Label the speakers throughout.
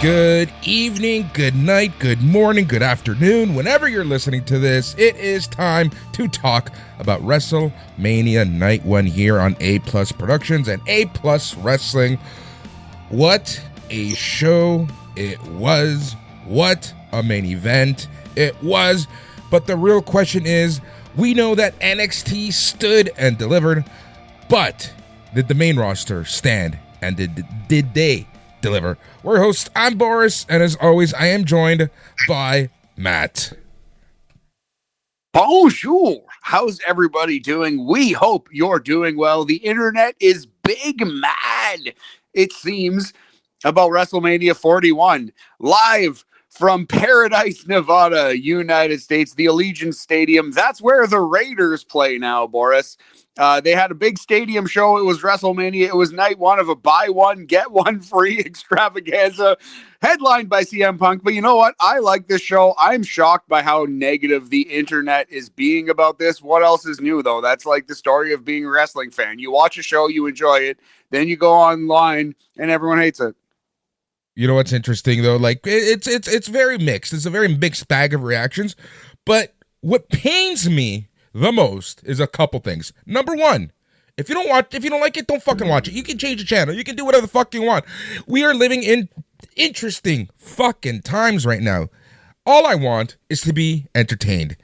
Speaker 1: Good evening, good night, good morning, good afternoon. Whenever you're listening to this, it is time to talk about WrestleMania Night 1 here on A Plus Productions and A Plus Wrestling. What a show it was. What a main event it was. But the real question is, we know that NXT stood and delivered, but did the main roster stand and did they deliver? We're your host, I'm Boris, and as always, I am joined by Matt.
Speaker 2: Bonjour. How's everybody doing? We hope you're doing well. The internet is big mad, it seems, about WrestleMania 41. Live from Paradise, Nevada, United States, the Allegiant Stadium. That's where the Raiders play now, Boris. They had a big stadium show. It was WrestleMania. It was night one of a buy one, get one free extravaganza headlined by CM Punk. But you know what? I like this show. I'm shocked by how negative the internet is being about this. What else is new, though? That's like the story of being a wrestling fan. You watch a show, you enjoy it, then you go online and everyone hates it.
Speaker 1: You know what's interesting, though? Like, it's very mixed. It's a very mixed bag of reactions. But what pains me the most is a couple things. Number one, if you don't like it, don't fucking watch it. You can change the channel. You can do whatever the fuck you want. We are living in interesting fucking times right now. All I want is to be entertained.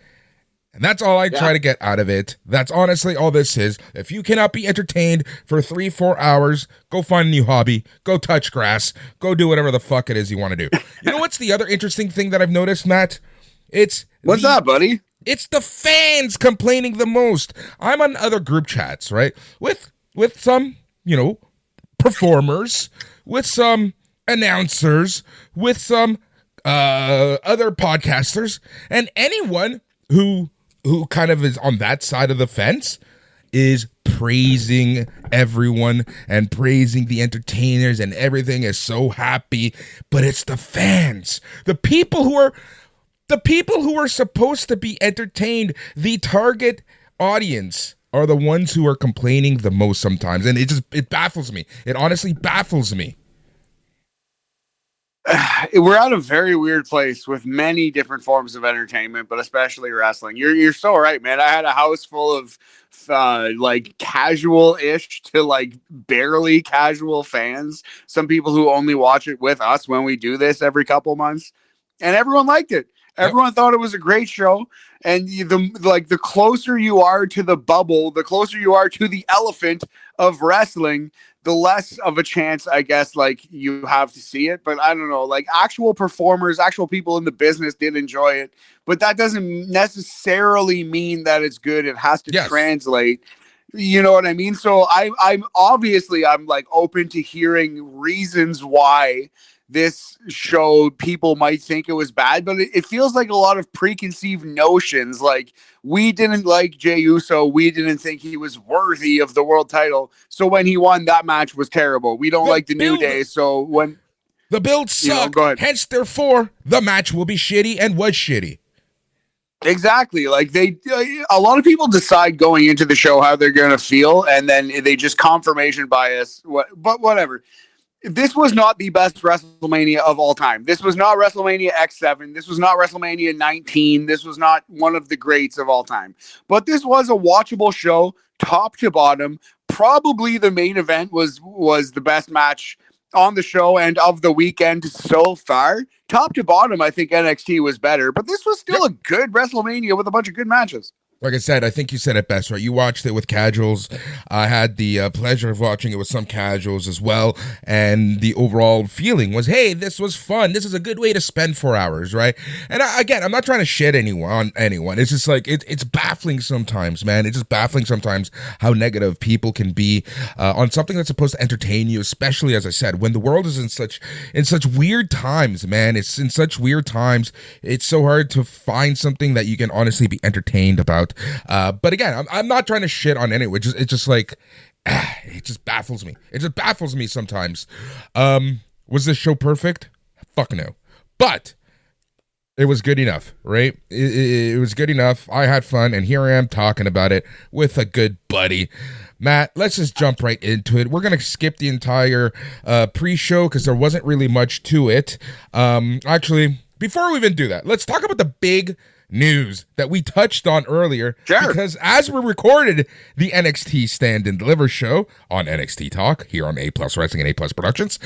Speaker 1: And that's all I try to get out of it. That's honestly all this is. If you cannot be entertained for 3-4 hours, go find a new hobby. Go touch grass. Go do whatever the fuck it is you want to do. You know what's the other interesting thing that I've noticed, Matt?
Speaker 2: What's that, buddy?
Speaker 1: It's the fans complaining the most. I'm on other group chats, right? With some, performers, with some announcers, with some other podcasters, and anyone who kind of is on that side of the fence is praising everyone and praising the entertainers, and everything is so happy. But it's the fans, the people who are supposed to be entertained, the target audience, are the ones who are complaining the most sometimes. And it baffles me. It honestly baffles me.
Speaker 2: We're at a very weird place with many different forms of entertainment, but especially wrestling. You're so right, man. I had a house full of like casual-ish to like barely casual fans. Some people who only watch it with us when we do this every couple months, and everyone liked it. Everyone thought it was a great show, and the closer you are to the bubble, the closer you are to the elephant of wrestling, the less of a chance, I guess, like you have to see it. But I don't know, like actual performers, actual people in the business did enjoy it, but that doesn't necessarily mean that it's good. It has to translate. You know what I mean? So I'm like open to hearing reasons why this show people might think it was bad, but it feels like a lot of preconceived notions. Like, we didn't like Jey Uso, we didn't think he was worthy of the world title, so when he won, that match was terrible. We don't like the New Day, so when
Speaker 1: the build sucked, hence therefore the match will be shitty, and was shitty.
Speaker 2: Exactly. Like a lot of people decide going into the show how they're gonna feel, and then they just confirmation bias. But whatever. This was not the best WrestleMania of all time. This was not WrestleMania X7. This was not WrestleMania 19. This was not one of the greats of all time. But this was a watchable show, top to bottom. Probably the main event was the best match on the show and of the weekend so far. Top to bottom, I think NXT was better. But this was still a good WrestleMania with a bunch of good matches.
Speaker 1: Like I said, I think you said it best, right? You watched it with casuals. I had the pleasure of watching it with some casuals as well. And the overall feeling was, hey, this was fun. This is a good way to spend 4 hours, right? And again, I'm not trying to shit on anyone. It's just like, it's baffling sometimes, man. It's just baffling sometimes how negative people can be on something that's supposed to entertain you, especially, as I said, when the world is in such weird times, man. It's in such weird times. It's so hard to find something that you can honestly be entertained about. But again, I'm not trying to shit on anyone. It's just like, it just baffles me. It just baffles me sometimes. Was this show perfect? Fuck no. But it was good enough, right? It was good enough. I had fun, and here I am talking about it with a good buddy. Matt, let's just jump right into it. We're going to skip the entire pre-show because there wasn't really much to it. Actually, before we even do that, let's talk about the big news that we touched on earlier.
Speaker 2: Sure.
Speaker 1: Because as we recorded the NXT Stand and Deliver show on NXT Talk here on A Plus Wrestling and A Plus Productions,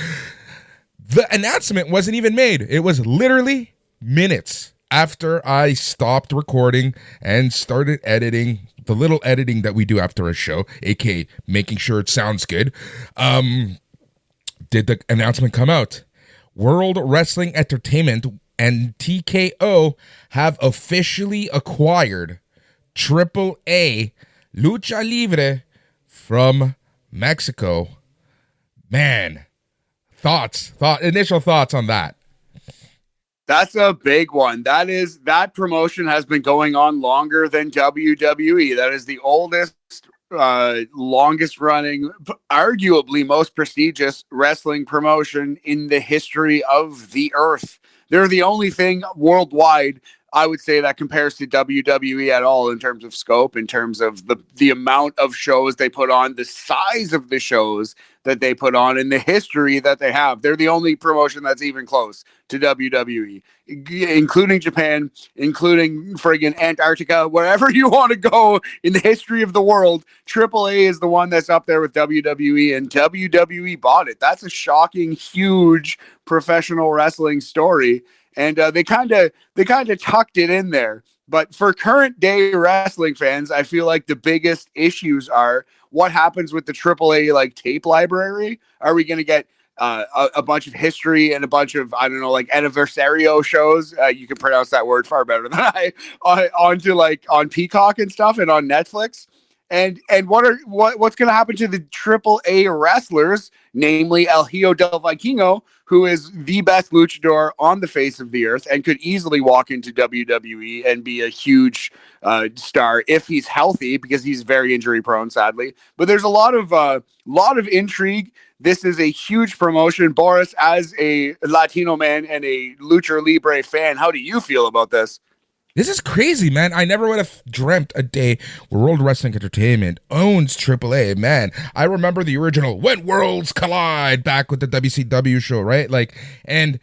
Speaker 1: the announcement wasn't even made. It was literally minutes after I stopped recording and started editing, the little editing that we do after a show, aka making sure it sounds good. Did the announcement come out? World Wrestling Entertainment and TKO have officially acquired AAA Lucha Libre from Mexico. Man, initial thoughts on that.
Speaker 2: That's a big one. That promotion has been going on longer than WWE. That is the oldest, longest running, arguably most prestigious wrestling promotion in the history of the earth. They're the only thing worldwide, I would say, that compares to WWE at all in terms of scope, in terms of the amount of shows they put on, the size of the shows that they put on, and the history that they have. They're the only promotion that's even close to WWE, including Japan, including friggin' Antarctica, wherever you want to go in the history of the world. AAA is the one that's up there with WWE, and WWE bought it. That's a shocking, huge professional wrestling story. And they kind of tucked it in there. But for current day wrestling fans, I feel like the biggest issues are what happens with the AAA like tape library. Are we going to get a bunch of history and a bunch of, I don't know, like anniversario shows? You can pronounce that word far better than I. Onto like on Peacock and stuff and on Netflix. And what's going to happen to the AAA wrestlers, namely El Hijo del Vikingo, who is the best luchador on the face of the earth and could easily walk into WWE and be a huge star if he's healthy, because he's very injury prone, sadly. But there's a lot of intrigue. This is a huge promotion. Boris, as a Latino man and a Lucha Libre fan, how do you feel about this?
Speaker 1: This is crazy, man. I never would have dreamt a day where World Wrestling Entertainment owns AAA. Man, I remember the original When Worlds Collide back with the WCW show, right? And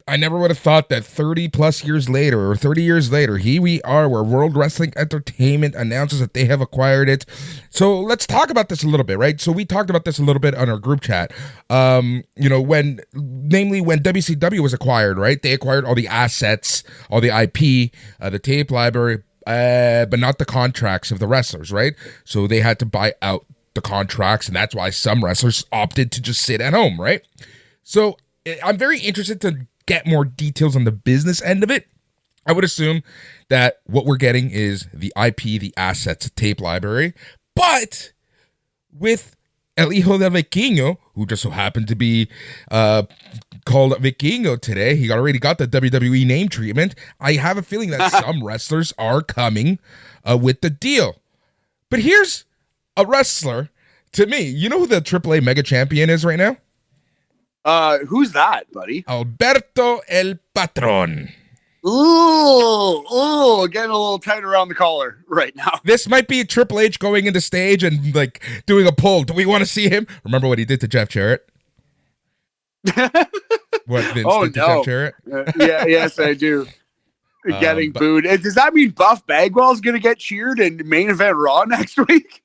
Speaker 1: I never would have thought that 30 plus years later or 30 years later, here we are where World Wrestling Entertainment announces that they have acquired it. So let's talk about this a little bit, right? So we talked about this a little bit on our group chat. When WCW was acquired, right? They acquired all the assets, all the IP, the tape library, but not the contracts of the wrestlers, right? So they had to buy out the contracts, and that's why some wrestlers opted to just sit at home, right? So I'm very interested to get more details on the business end of it. I would assume that what we're getting is the IP, the assets, tape library, but with El Hijo del Vikingo, who just so happened to be called Vikingo today, he already got the WWE name treatment. I have a feeling that some wrestlers are coming with the deal. But here's a wrestler, to me, you know who the AAA Mega Champion is right now?
Speaker 2: Who's that, buddy?
Speaker 1: Alberto El Patron.
Speaker 2: Ooh, getting a little tight around the collar right now.
Speaker 1: This might be Triple H going into stage and like doing a pull. Do we want to see him? Remember what he did to Jeff Jarrett? What Vince did to Jeff Jarrett?
Speaker 2: Yes, I do. Getting booed. Does that mean Buff Bagwell's going to get cheered in main event Raw next week?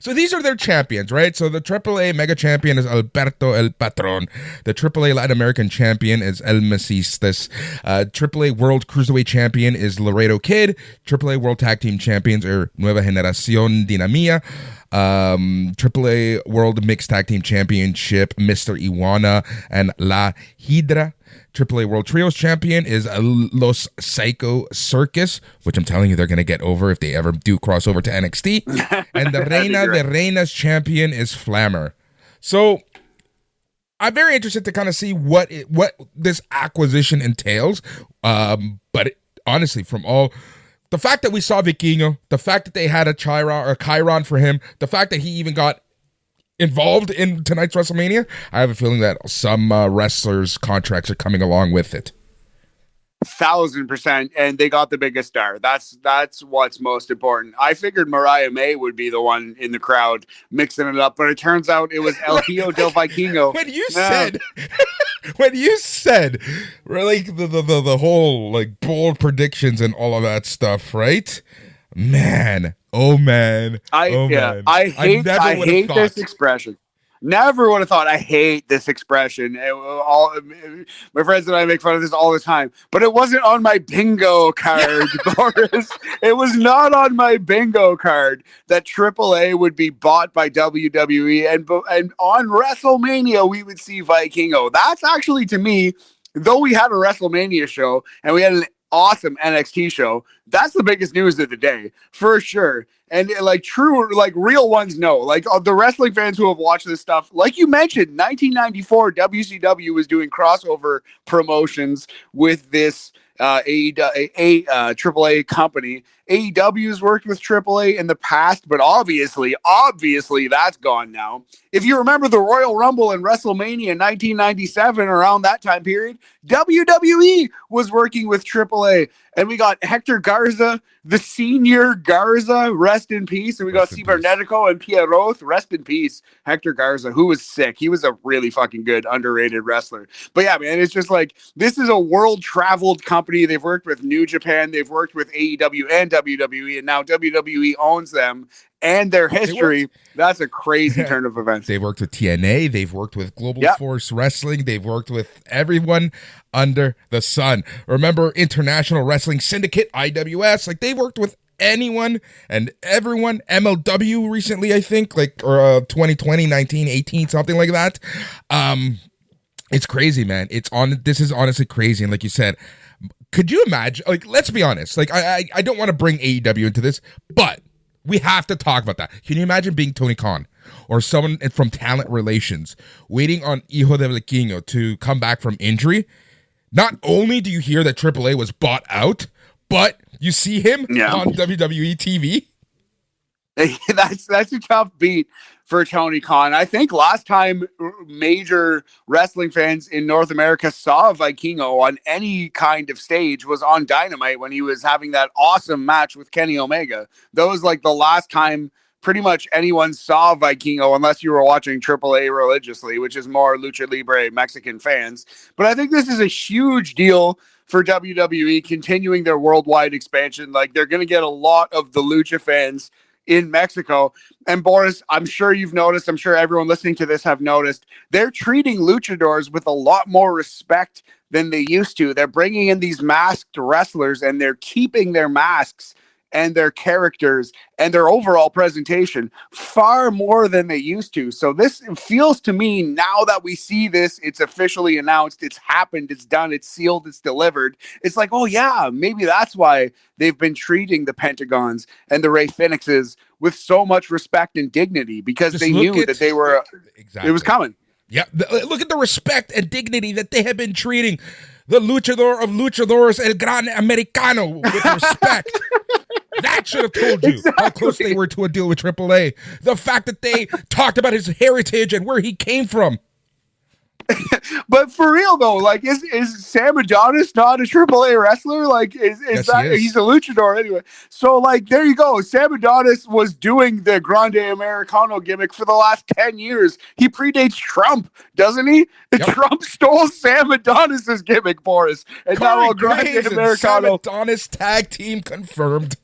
Speaker 1: So these are their champions, right? So the AAA Mega Champion is Alberto El Patron. The AAA Latin American Champion is El Mesistas. AAA World Cruiserweight Champion is Laredo Kid. AAA World Tag Team Champions are Nueva Generación Dinamía. AAA World Mixed Tag Team Championship, Mr. Iguana and La Hydra. AAA World Trios Champion is Los Psycho Circus, which I'm telling you they're going to get over if they ever do cross over to NXT. And the Reina de Reinas Champion is Flammer. So I'm very interested to kind of see what this acquisition entails. But honestly, from all the fact that we saw Vikingo, the fact that they had a Chiron for him, the fact that he even got involved in tonight's WrestleMania, I have a feeling that some wrestlers' contracts are coming along with it.
Speaker 2: 1,000%, and they got the biggest star. That's what's most important. I figured Mariah May would be the one in the crowd mixing it up, but it turns out it was El Hijo del Vikingo.
Speaker 1: When you said, really, the whole like bold predictions and all of that stuff, right? Man, oh man,
Speaker 2: I hate this expression. Never would have thought. I hate this expression. My friends and I make fun of this all the time. But it wasn't on my bingo card, Boris. It was not on my bingo card that AAA would be bought by WWE, and on WrestleMania we would see Vikingo. That's actually, to me, though we had a WrestleMania show and we had an awesome NXT show, that's the biggest news of the day for sure. And like true, like real ones know, like the wrestling fans who have watched this stuff, like you mentioned, 1994 WCW was doing crossover promotions with this AAA company. AEW's worked with AAA in the past, but obviously that's gone now. If you remember the Royal Rumble and WrestleMania in 1997, around that time period, WWE was working with AAA, and we got Hector Garza, the senior Garza, rest in peace, and we got Cibernetico and Pierrot, rest in peace. Hector Garza, who was sick. He was a really fucking good, underrated wrestler. But yeah, man, it's just like, this is a world-traveled company. They've worked with New Japan, they've worked with AEW and WWE, and now WWE owns them and their history. That's a crazy turn of events.
Speaker 1: They've worked with TNA, they've worked with Global Force Wrestling, they've worked with everyone under the sun. Remember International Wrestling Syndicate, IWS, like they worked with anyone and everyone. MLW recently, I think, like, or 2020, 19, 18, something like that. It's crazy, man. This is honestly crazy. And like you said, could you imagine, like, let's be honest, like I don't want to bring AEW into this, but we have to talk about that. Can you imagine being Tony Khan or someone from talent relations waiting on Hijo del Vikingo to come back from injury? Not only do you hear that AAA was bought out, but you see him on WWE TV.
Speaker 2: That's a tough beat for Tony Khan. I think last time major wrestling fans in North America saw Vikingo on any kind of stage was on Dynamite when he was having that awesome match with Kenny Omega. That was like the last time pretty much anyone saw Vikingo, unless you were watching AAA religiously, which is more Lucha Libre Mexican fans. But I think this is a huge deal for WWE continuing their worldwide expansion. Like, they're going to get a lot of the Lucha fans in Mexico. And Boris, I'm sure you've noticed, I'm sure everyone listening to this have noticed, they're treating luchadors with a lot more respect than they used to. They're bringing in these masked wrestlers and they're keeping their masks and their characters and their overall presentation far more than they used to. So this feels to me, now that we see this, it's officially announced, it's happened, it's done, it's sealed, it's delivered. It's like, oh yeah, maybe that's why they've been treating the Pentagons and the Ray Phoenixes with so much respect and dignity, because they knew that they were, it was coming.
Speaker 1: Yeah, look at the respect and dignity that they have been treating the luchador of luchadors, El Gran Americano, with respect. That should have told you how close they were to a deal with AAA. The fact that they talked about his heritage and where he came from.
Speaker 2: But for real though, like, is Sam Adonis not a AAA wrestler? Like, is that he's a luchador anyway? So like, there you go. Sam Adonis was doing the Grande Americano gimmick for the last 10 years. He predates Trump, doesn't he? Yep. Trump stole Sam Adonis's gimmick, Boris, and now Grande Americano.
Speaker 1: Sam Adonis tag team confirmed.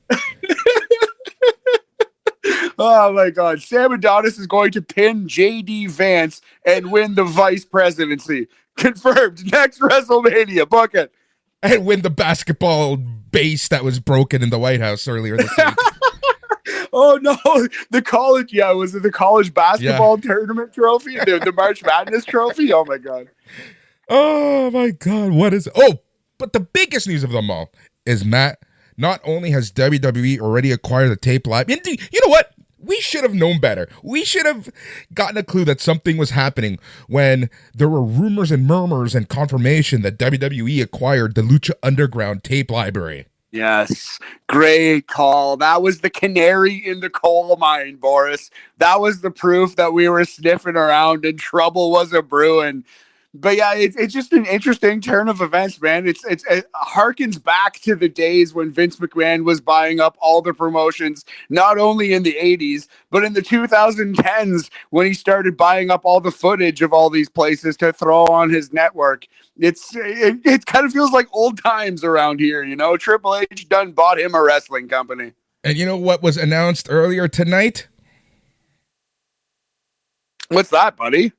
Speaker 2: Oh my God. Sam Adonis is going to pin JD Vance and win the vice presidency. Confirmed. Next WrestleMania. Book it.
Speaker 1: And win the basketball base that was broken in the White House earlier this week.
Speaker 2: Oh no. The college. Yeah. Was it the college basketball tournament trophy? The March Madness trophy? Oh my God.
Speaker 1: Oh my God. What is. Oh, but the biggest news of them all is, Matt, not only has WWE already acquired the tape live, you know what? We should have known better. We should have gotten a clue that something was happening when there were rumors and murmurs and confirmation that WWE acquired the Lucha Underground tape library.
Speaker 2: Yes, great call. That was the canary in the coal mine, Boris. That was the proof that we were sniffing around and trouble was a brewing. But yeah, it's just an interesting turn of events, man. It harkens back to the days when Vince McMahon was buying up all the promotions, not only in the 80s, but in the 2010s when he started buying up all the footage of all these places to throw on his network. It kind of feels like old times around here, you know. Triple H done bought him a wrestling company.
Speaker 1: And you know what was announced earlier tonight?
Speaker 2: What's that, buddy?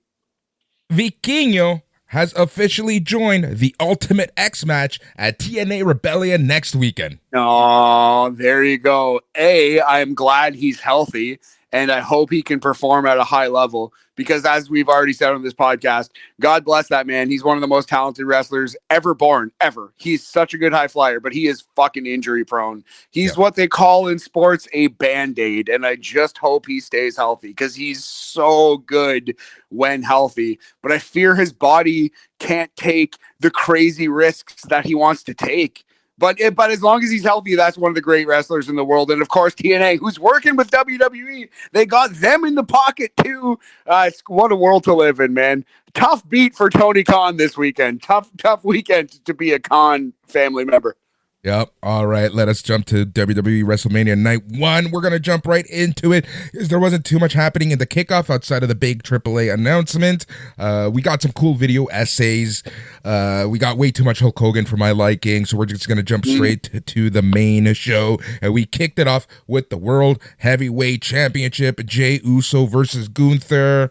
Speaker 1: Vikingo has officially joined the Ultimate X match at TNA Rebellion next weekend.
Speaker 2: Oh, there you go. I'm glad he's healthy, and I hope he can perform at a high level because, as we've already said on this podcast, God bless that man. He's one of the most talented wrestlers ever born, ever. He's such a good high flyer, but he is fucking injury prone. He's what they call in sports a Band-Aid, and I just hope he stays healthy because he's so good when healthy. But I fear his body can't take the crazy risks that he wants to take. But as long as he's healthy, that's one of the great wrestlers in the world. And, of course, TNA, who's working with WWE. They got them in the pocket, too. What a world to live in, man. Tough beat for Tony Khan this weekend. Tough weekend to be a Khan family member.
Speaker 1: Yep. All right. Let us jump to WWE Wrestlemania Night 1. We're going to jump right into it because there wasn't too much happening in the kickoff outside of the big AAA announcement. We got some cool video essays. We got way too much Hulk Hogan for my liking, so we're just going to jump straight to the main show. And we kicked it off with the World Heavyweight Championship, Jey Uso versus Gunther.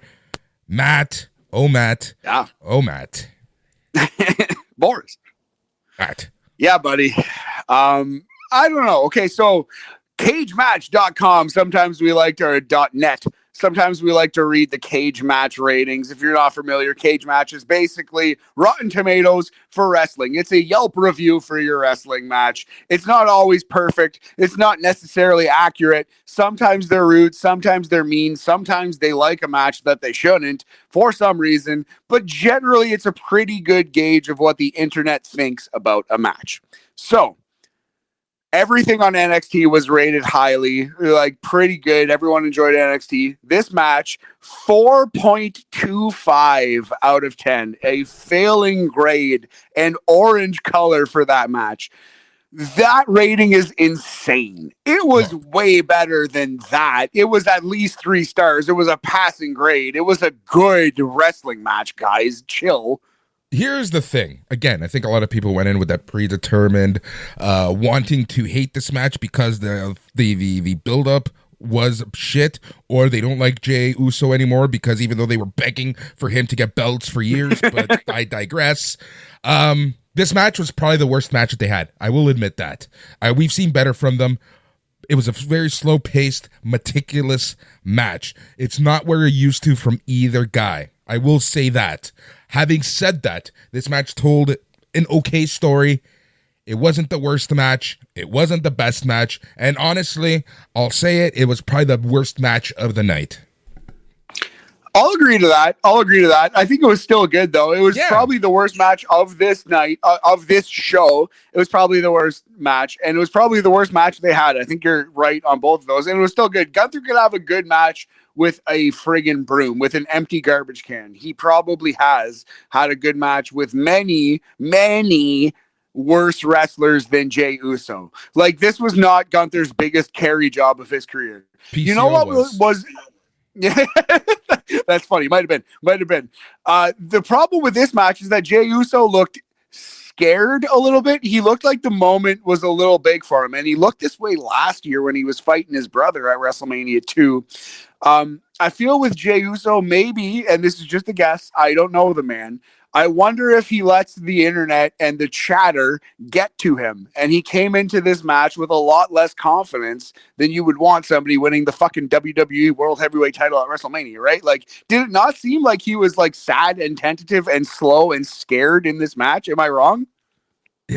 Speaker 1: Matt. Oh, Matt.
Speaker 2: Yeah.
Speaker 1: Oh, Matt.
Speaker 2: Boris.
Speaker 1: Matt.
Speaker 2: Yeah, buddy. I don't know. Okay, so cagematch.com. Sometimes we like to, or .net. Sometimes we like to read the Cage Match ratings. If you're not familiar, Cage Match is basically Rotten Tomatoes for wrestling. It's a Yelp review for your wrestling match. It's not always perfect. It's not necessarily accurate. Sometimes they're rude. Sometimes they're mean. Sometimes they like a match that they shouldn't for some reason. But generally, it's a pretty good gauge of what the internet thinks about a match. So, everything on NXT was rated highly, like pretty good. Everyone enjoyed NXT. This match, 4.25 out of 10, a failing grade and orange color for that match. That rating is insane. It was way better than that. It was at least 3 stars. It was a passing grade. It was a good wrestling match, guys. Chill.
Speaker 1: Here's the thing. Again, I think a lot of people went in with that predetermined wanting to hate this match because the build-up was shit, or they don't like Jey Uso anymore because even though they were begging for him to get belts for years, but I digress. This match was probably the worst match that they had. I will admit that. We've seen better from them. It was a very slow-paced, meticulous match. It's not where you're used to from either guy. I will say that. Having said that, this match told an okay story. It wasn't the worst match. It wasn't the best match. And honestly, I'll say it, it was probably the worst match of the night.
Speaker 2: I'll agree to that. I think it was still good, though. It was probably the worst match of this night, of this show. It was probably the worst match, and it was probably the worst match they had. I think you're right on both of those, and it was still good. Gunther could have a good match with a friggin' broom, with an empty garbage can. He probably has had a good match with many, many worse wrestlers than Jey Uso. Like, this was not Gunther's biggest carry job of his career.
Speaker 1: PCO
Speaker 2: you know what was yeah, that's funny. Might have been. The problem with this match is that Jey Uso looked scared a little bit. He looked like the moment was a little big for him, and he looked this way last year when he was fighting his brother at WrestleMania 2. I feel with Jey Uso, maybe, and this is just a guess, I don't know the man. I wonder if he lets the internet and the chatter get to him. And he came into this match with a lot less confidence than you would want somebody winning the fucking WWE World Heavyweight title at WrestleMania, right? Like, did it not seem like he was like sad and tentative and slow and scared in this match? Am I wrong?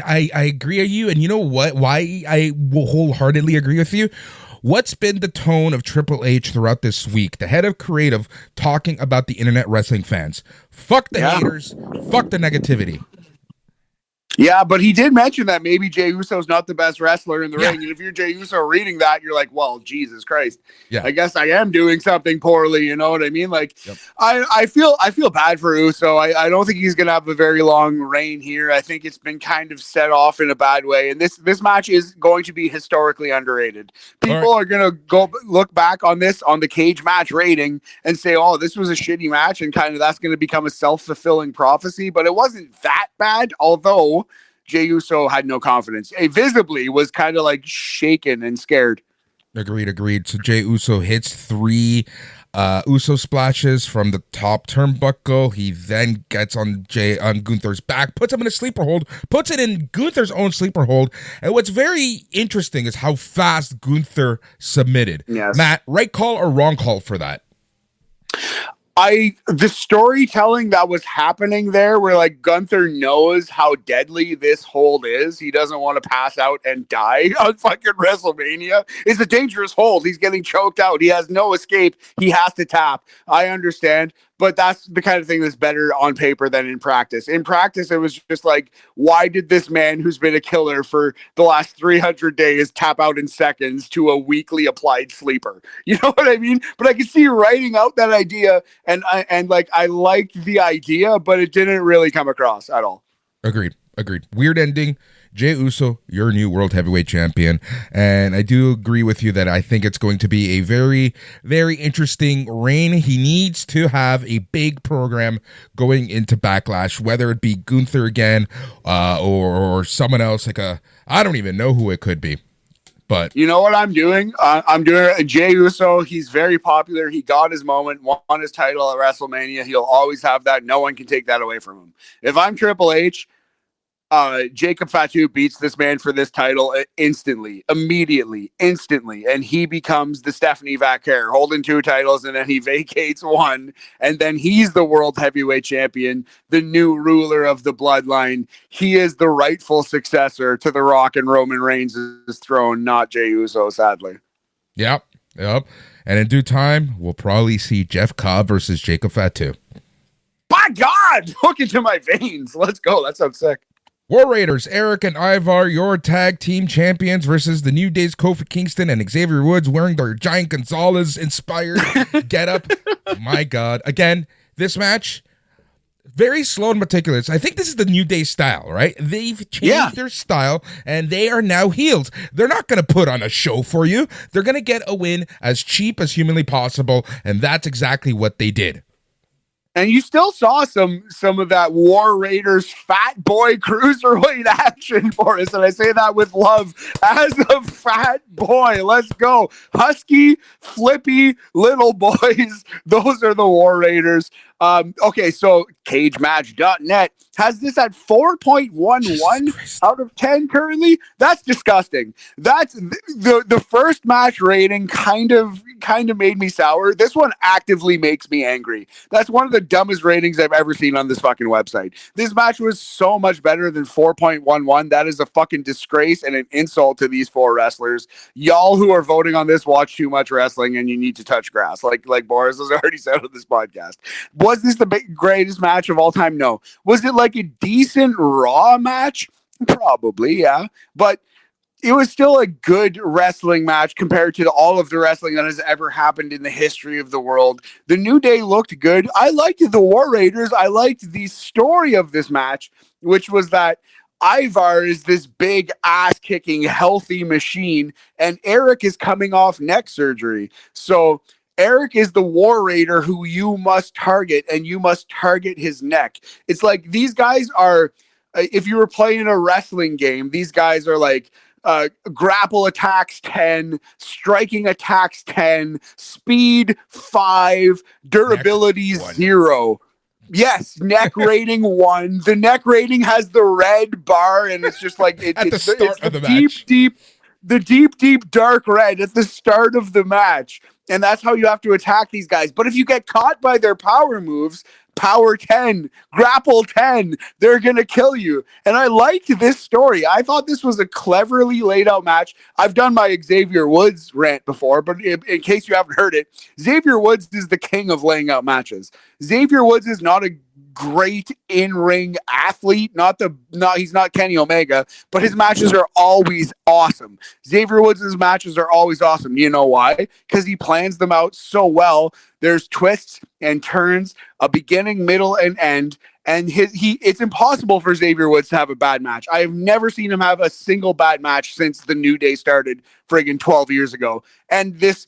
Speaker 1: I agree with you. And you know what? Why I will wholeheartedly agree with you? What's been the tone of Triple H throughout this week? The head of creative talking about the internet wrestling fans. Fuck the haters. Fuck the negativity.
Speaker 2: Yeah, but he did mention that maybe Jey Uso's not the best wrestler in the
Speaker 1: Yeah.
Speaker 2: ring. And if you're Jey Uso reading that, you're like, well, Jesus Christ.
Speaker 1: Yeah.
Speaker 2: I guess I am doing something poorly. You know what I mean? Like,
Speaker 1: Yep.
Speaker 2: I feel bad for Uso. I don't think he's going to have a very long reign here. I think it's been kind of set off in a bad way. And this match is going to be historically underrated. People are going to go look back on this, on the cage match rating, and say, oh, this was a shitty match. And kind of that's going to become a self-fulfilling prophecy. But it wasn't that bad, although Jey Uso had no confidence. He visibly was kind of like shaken and scared.
Speaker 1: Agreed. So Jey Uso hits 3 Uso splashes from the top turnbuckle. He then gets on Gunther's back, puts him in a sleeper hold, puts it in Gunther's own sleeper hold. And what's very interesting is how fast Gunther submitted.
Speaker 2: Yes.
Speaker 1: Matt, right call or wrong call for that?
Speaker 2: The storytelling that was happening there, where like Gunther knows how deadly this hold is. He doesn't want to pass out and die on fucking WrestleMania. It's a dangerous hold. He's getting choked out. He has no escape. He has to tap. I understand, but that's the kind of thing that's better on paper than in practice. In practice, it was just like, why did this man who's been a killer for the last 300 days tap out in seconds to a weekly applied sleeper? You know what I mean? But I could see writing out that idea, and I liked the idea, but it didn't really come across at all.
Speaker 1: Agreed. Weird ending. Jey Uso, your new world heavyweight champion. And I do agree with you that I think it's going to be a very, very interesting reign. He needs to have a big program going into Backlash, whether it be Gunther again or someone else, I don't even know who it could be. But
Speaker 2: you know what I'm doing? I'm doing Jey Uso. He's very popular. He got his moment, won his title at WrestleMania. He'll always have that. No one can take that away from him. If I'm Triple H, Jacob Fatu beats this man for this title immediately, and he becomes the Stephanie Vaquer, holding 2 titles, and then he vacates 1, and then he's the world heavyweight champion, the new ruler of the bloodline. He is the rightful successor to The Rock and Roman Reigns' throne, not Jey Uso, sadly.
Speaker 1: Yep. And in due time, we'll probably see Jeff Cobb versus Jacob Fatu.
Speaker 2: By God, hook into my veins. Let's go. That sounds sick.
Speaker 1: War Raiders, Eric and Ivar, your tag team champions versus the New Day's Kofi Kingston and Xavier Woods wearing their Giant Gonzalez-inspired getup. My God. Again, this match, very slow and meticulous. I think this is the New Day style, right? They've changed their style, and they are now heels. They're not going to put on a show for you. They're going to get a win as cheap as humanly possible, and that's exactly what they did.
Speaker 2: And you still saw some of that War Raiders fat boy cruiserweight action for us. And I say that with love. As a fat boy, let's go. Husky, flippy, little boys. Those are the War Raiders. Okay, so cagematch.net has this at 4.11 out of 10 currently. That's disgusting. That's the first match rating kind of made me sour. This one actively makes me angry. That's one of the dumbest ratings I've ever seen on this fucking website. This match was so much better than 4.11. That is a fucking disgrace and an insult to these 4 wrestlers. Y'all who are voting on this watch too much wrestling, and you need to touch grass, like Boris has already said on this podcast. Was this the greatest match of all time? No. Was it like a decent Raw match? Probably, yeah. But it was still a good wrestling match compared to all of the wrestling that has ever happened in the history of the world. The New Day looked good. I liked the War Raiders. I liked the story of this match, which was that Ivar is this big ass-kicking healthy machine, and Eric is coming off neck surgery. So Eric is the War Raider who you must target, and you must target his neck. It's like these guys are, if you were playing a wrestling game, these guys are like grapple attacks 10, striking attacks 10, speed 5, durability 0. Yes, neck rating 1. The neck rating has the red bar, and it's just like
Speaker 1: at the start
Speaker 2: it's
Speaker 1: of the match.
Speaker 2: The deep dark red at the start of the match. And that's how you have to attack these guys. But if you get caught by their power moves, power 10, grapple 10, they're going to kill you. And I liked this story. I thought this was a cleverly laid out match. I've done my Xavier Woods rant before, but in case you haven't heard it, Xavier Woods is the king of laying out matches. Xavier Woods is not a great in-ring athlete. He's not Kenny Omega, but his matches are always awesome. Xavier Woods' matches are always awesome. You know why? Because he plans them out so well. There's twists and turns, a beginning, middle, and end. And it's impossible for Xavier Woods to have a bad match. I have never seen him have a single bad match since the New Day started friggin' 12 years ago. And this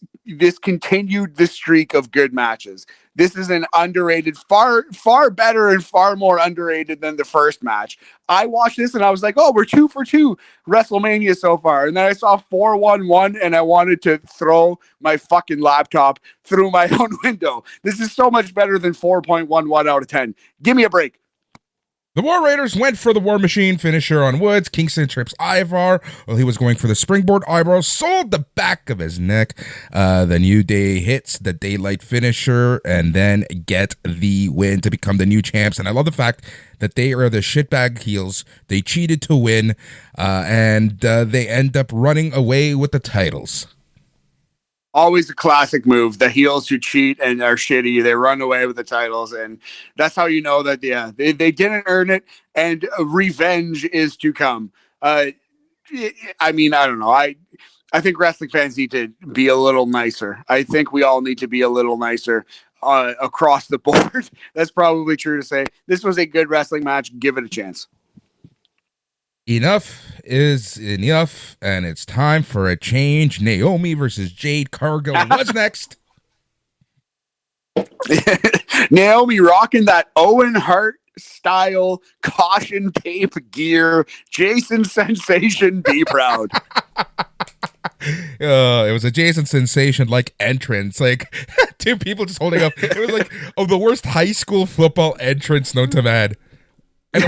Speaker 2: continued the streak of good matches. This is an underrated, far better and far more underrated than the first match. I watched this and I was like, oh, we're 2 for 2 WrestleMania so far. And then I saw 4-1-1 and I wanted to throw my fucking laptop through my own window. This is so much better than 4.11 out of 10. Give me a break.
Speaker 1: The War Raiders went for the War Machine finisher on Woods. Kingston trips Ivar while he was going for the springboard. Ivar sold the back of his neck. The New Day hits the Daylight finisher and then get the win to become the new champs. And I love the fact that they are the shitbag heels. They cheated to win, and they end up running away with the titles.
Speaker 2: Always a classic move. The heels who cheat and are shitty, they run away with the titles, and that's how you know that they didn't earn it, and revenge is to come. I mean, I don't know. I think wrestling fans need to be a little nicer. I think we all need to be a little nicer across the board. That's probably true to say. This was a good wrestling match. Give it a chance.
Speaker 1: Enough is enough, and it's time for a change. Naomi versus Jade Cargill. What's next?
Speaker 2: Naomi rocking that Owen Hart style caution tape gear. Jason Sensation, be proud.
Speaker 1: It was a Jason Sensation like entrance, like 2 people just holding up. It was like the worst high school football entrance known to man. And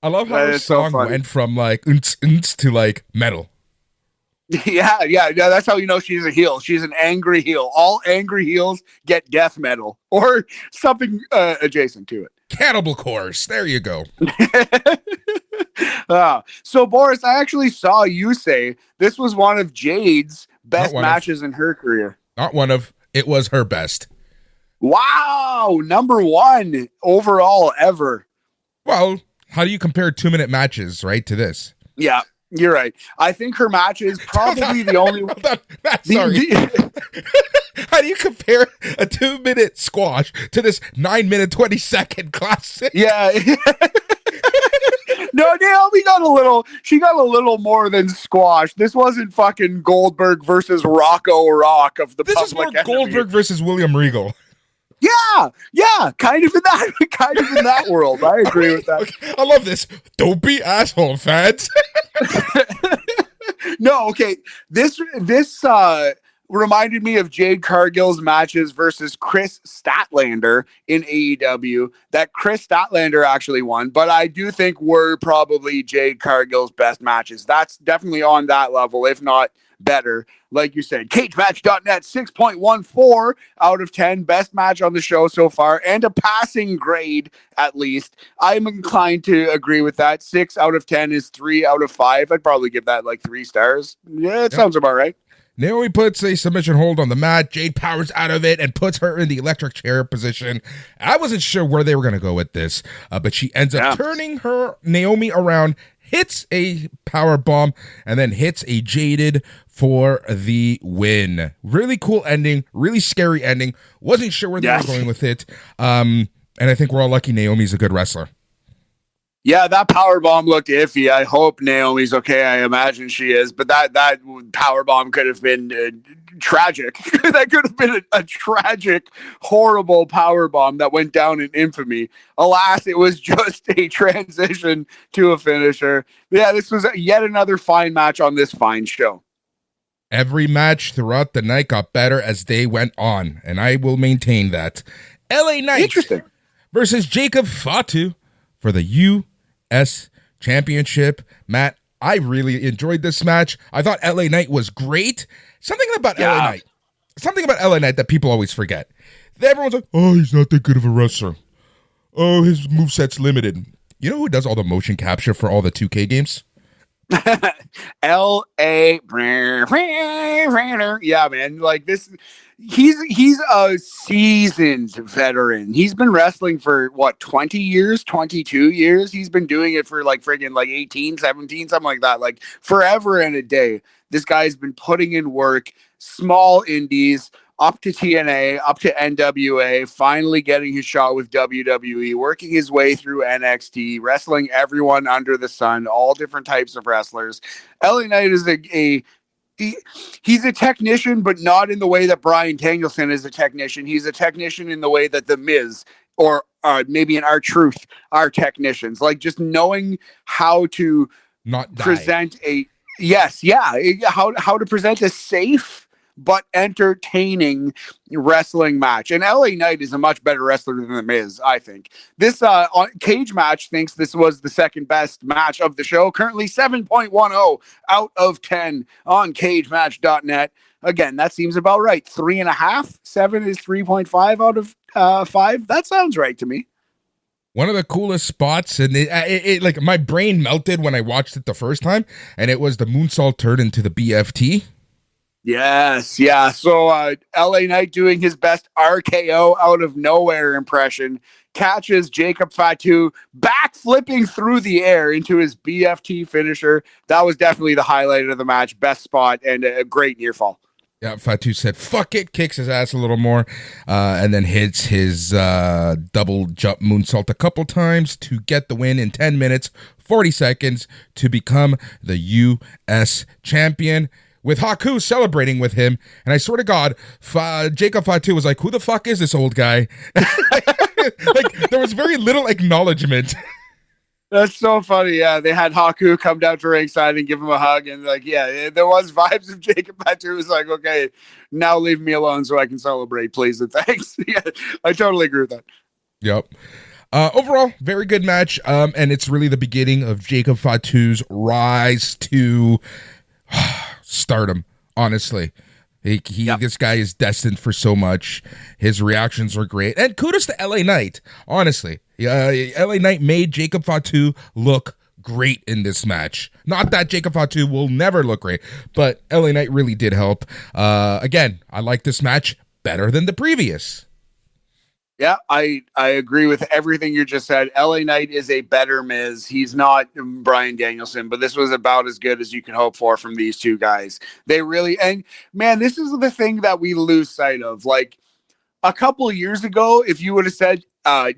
Speaker 1: I love how her song went from like to like metal.
Speaker 2: Yeah, that's how you know she's a heel. She's an angry heel. All angry heels get death metal or something adjacent to it.
Speaker 1: Cannibal Corpse. There you go.
Speaker 2: So Boris, I actually saw you say this was one of Jade's best matches in her career.
Speaker 1: Not one of. It was her best.
Speaker 2: Wow, number 1 overall ever.
Speaker 1: Well, how do you compare 2-minute matches, right, to this?
Speaker 2: Yeah, you're right. I think her match is probably the only one.
Speaker 1: Sorry. How do you compare a 2-minute squash to this 9-minute, 20-second classic?
Speaker 2: Yeah. No, Naomi got a little more than squash. This wasn't fucking Goldberg versus Rocco Rock of the
Speaker 1: This is more Goldberg versus William Regal.
Speaker 2: Yeah, kind of in that world. I agree with that.
Speaker 1: Okay, I love this. Don't be asshole fans.
Speaker 2: No, okay. This reminded me of Jade Cargill's matches versus Chris Statlander in AEW. That Chris Statlander actually won, but I do think were probably Jade Cargill's best matches. That's definitely on that level, if not better. Like you said, cagematch.net 6.14 out of 10, best match on the show so far, and a passing grade at least. I'm inclined to agree with that. 6 out of 10 is 3 out of 5. I'd probably give that like 3 stars. Yeah, it sounds about right.
Speaker 1: Naomi puts a submission hold on the mat. Jade powers out of it and puts her in the electric chair position. I wasn't sure where they were going to go with this, but she ends up turning Naomi around, hits a power bomb, and then hits a Jaded for the win. Really cool ending, really scary ending. Wasn't sure where they were going with it. And I think we're all lucky Naomi's a good wrestler.
Speaker 2: Yeah, that power bomb looked iffy. I hope Naomi's okay. I imagine she is, but that power bomb could have been tragic. That could have been a tragic, horrible power bomb that went down in infamy. Alas, it was just a transition to a finisher. Yeah, this was yet another fine match on this fine show.
Speaker 1: Every match throughout the night got better as they went on, and I will maintain that. LA Knight versus Jacob Fatu for the U.S. Championship. Matt, I really enjoyed this match. I thought LA Knight was great. Something about LA Knight that people always forget. Everyone's like, oh, he's not that good of a wrestler. Oh, his moveset's limited. You know who does all the motion capture for all the 2K games?
Speaker 2: L.A. Yeah, man. Like this, he's a seasoned veteran. He's been wrestling for what, 20 years, 22 years. He's been doing it for like friggin' like 18, 17, something like that. Like forever and a day. This guy's been putting in work, small indies, up to TNA, up to NWA, finally getting his shot with WWE, working his way through NXT, wrestling everyone under the sun, all different types of wrestlers. LA Knight is he's a technician, but not in the way that Bryan Danielson is a technician. He's a technician in the way that The Miz or maybe in R-Truth are technicians. Like just knowing how to
Speaker 1: not
Speaker 2: present how to present a safe but entertaining wrestling match. And LA Knight is a much better wrestler than The Miz, I think. This Cage Match thinks this was the second best match of the show. Currently 7.10 out of 10 on cagematch.net. Again, that seems about right. 3.5. 7 is 3.5 out of 5. That sounds right to me.
Speaker 1: One of the coolest spots, and it like my brain melted when I watched it the first time, and it was the moonsault turn into the BFT.
Speaker 2: Yes, yeah. So LA Knight doing his best RKO out of nowhere impression, catches Jacob Fatu back flipping through the air into his BFT finisher. That was definitely the highlight of the match. Best spot and a great near fall.
Speaker 1: Yeah, Fatu said, fuck it, kicks his ass a little more, and then hits his double jump moonsault a couple times to get the win in 10 minutes, 40 seconds to become the U.S. champion, with Haku celebrating with him. And I swear to God, Jacob Fatu was like, who the fuck is this old guy? Like, there was very little acknowledgement.
Speaker 2: That's so funny. Yeah, they had Haku come down to ringside and give him a hug. And like, yeah, there was vibes of Jacob Fatu. It was like, okay, now leave me alone so I can celebrate, please and thanks. Yeah, I totally agree with that.
Speaker 1: Yep. Overall, very good match. And it's really the beginning of Jacob Fatu's rise to stardom, honestly. This guy is destined for so much. His reactions were great. And kudos to LA Knight, honestly. LA Knight made Jacob Fatu look great in this match. Not that Jacob Fatu will never look great, but LA Knight really did help. Again, I like this match better than the previous.
Speaker 2: Yeah, I agree with everything you just said. LA Knight is a better Miz. He's not Bryan Danielson, but this was about as good as you can hope for from these two guys. They really, and man, this is the thing that we lose sight of. Like a couple of years ago, if you would have said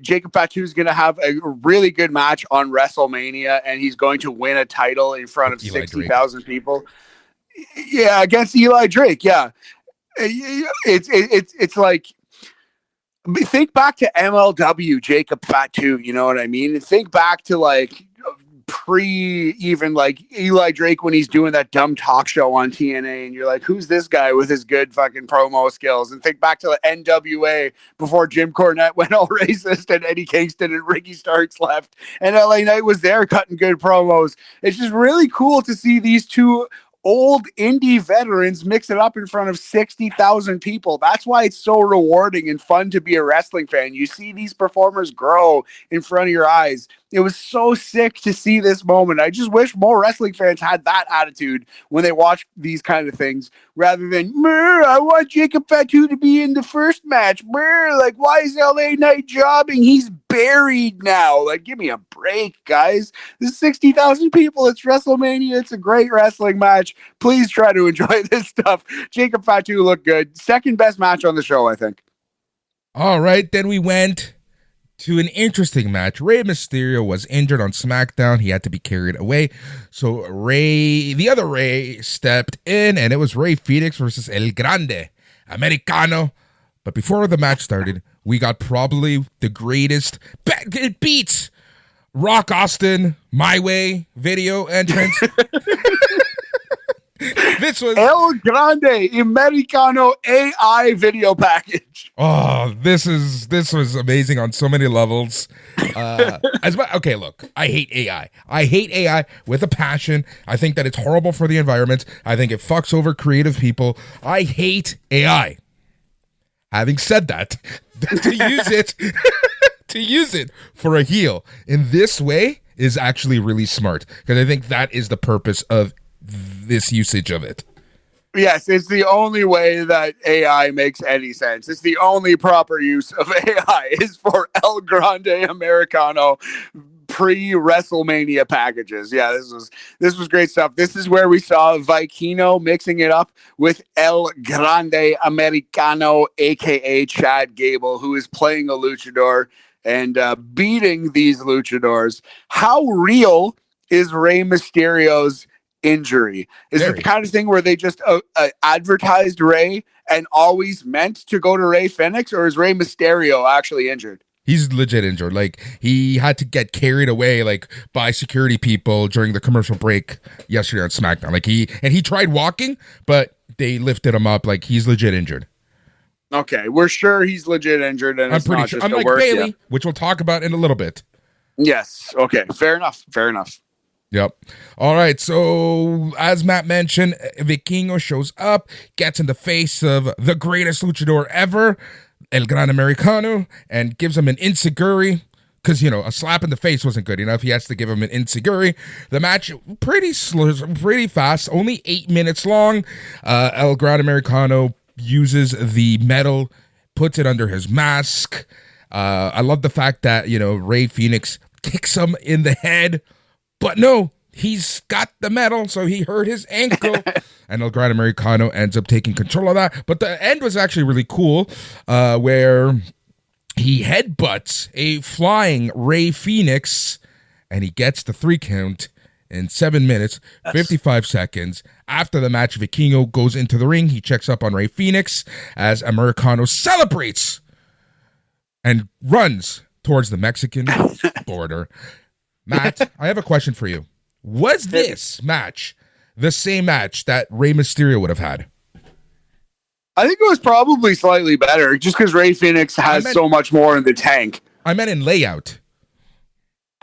Speaker 2: Jacob Fatu is going to have a really good match on WrestleMania and he's going to win a title in front of 60,000 people. Yeah, against Eli Drake. Yeah. It's like, think back to MLW Jacob Fatu, you know what I mean? And think back to like even like Eli Drake when he's doing that dumb talk show on TNA and you're like, who's this guy with his good fucking promo skills? And think back to the NWA before Jim Cornette went all racist and Eddie Kingston and Ricky Starks left and LA Knight was there cutting good promos. It's just really cool to see these two old indie veterans mix it up in front of 60,000 people. That's why it's so rewarding and fun to be a wrestling fan. You see these performers grow in front of your eyes. It was so sick to see this moment. I just wish more wrestling fans had that attitude when they watch these kind of things rather than, I want Jacob Fatu to be in the first match. Like, why is LA Knight jobbing? He's buried now. Like, give me a break, guys. This is 60,000 people. It's WrestleMania. It's a great wrestling match. Please try to enjoy this stuff. Jacob Fatu looked good. Second best match on the show, I think.
Speaker 1: All right, then we went to an interesting match. Rey Mysterio was injured on SmackDown. He had to be carried away. So the other Rey stepped in, and it was Rey Fenix versus El Grande Americano. But before the match started, we got probably the greatest, it beats Rock Austin, My Way video entrance. This was
Speaker 2: El Grande Americano AI video package.
Speaker 1: Oh, this was amazing on so many levels. Okay, look, I hate AI. I hate AI with a passion. I think that it's horrible for the environment. I think it fucks over creative people. I hate AI. Having said that, to use it for a heel in this way is actually really smart because I think that is the purpose of this usage of it.
Speaker 2: Yes, it's the only way that AI makes any sense. It's the only proper use of AI is for El Grande Americano pre-WrestleMania packages. Yeah, this was great stuff. This is where we saw Vikino mixing it up with El Grande Americano, aka Chad Gable, who is playing a luchador and beating these luchadors. How real is Rey Mysterio's injury? Is it the kind of thing where they just advertised Rey and always meant to go to Rey Fenix, or is Rey Mysterio actually injured?
Speaker 1: He's legit injured. Like, he had to get carried away, like, by security people during the commercial break yesterday on SmackDown. Like, he tried walking, but they lifted him up. Like, he's legit injured.
Speaker 2: Okay, we're sure he's legit injured, and
Speaker 1: I'm
Speaker 2: it's
Speaker 1: pretty
Speaker 2: not
Speaker 1: sure.
Speaker 2: just
Speaker 1: Unlike Bailey, which we'll talk about in a little bit.
Speaker 2: Yes. Okay. Fair enough.
Speaker 1: Yep. All right. So, as Matt mentioned, Vikingo shows up, gets in the face of the greatest luchador ever, El Gran Americano, and gives him an enziguri. Because, a slap in the face wasn't good enough. He has to give him an enziguri. The match, pretty slow, pretty fast, only 8 minutes long. El Gran Americano uses the metal, puts it under his mask. I love the fact that, Rey Fenix kicks him in the head. But no, he's got the metal, so he hurt his ankle. And El Gran Americano ends up taking control of that. But the end was actually really cool, where he headbutts a flying Rey Fenix, and he gets the 3 count in 7 minutes, 55 seconds. After the match, Vikingo goes into the ring. He checks up on Rey Fenix as Americano celebrates and runs towards the Mexican border. Matt, I have a question for you. Was this match the same match that Rey Mysterio would have had?
Speaker 2: I think it was probably slightly better, just because Rey Fenix has so much more in the tank.
Speaker 1: I meant in layout.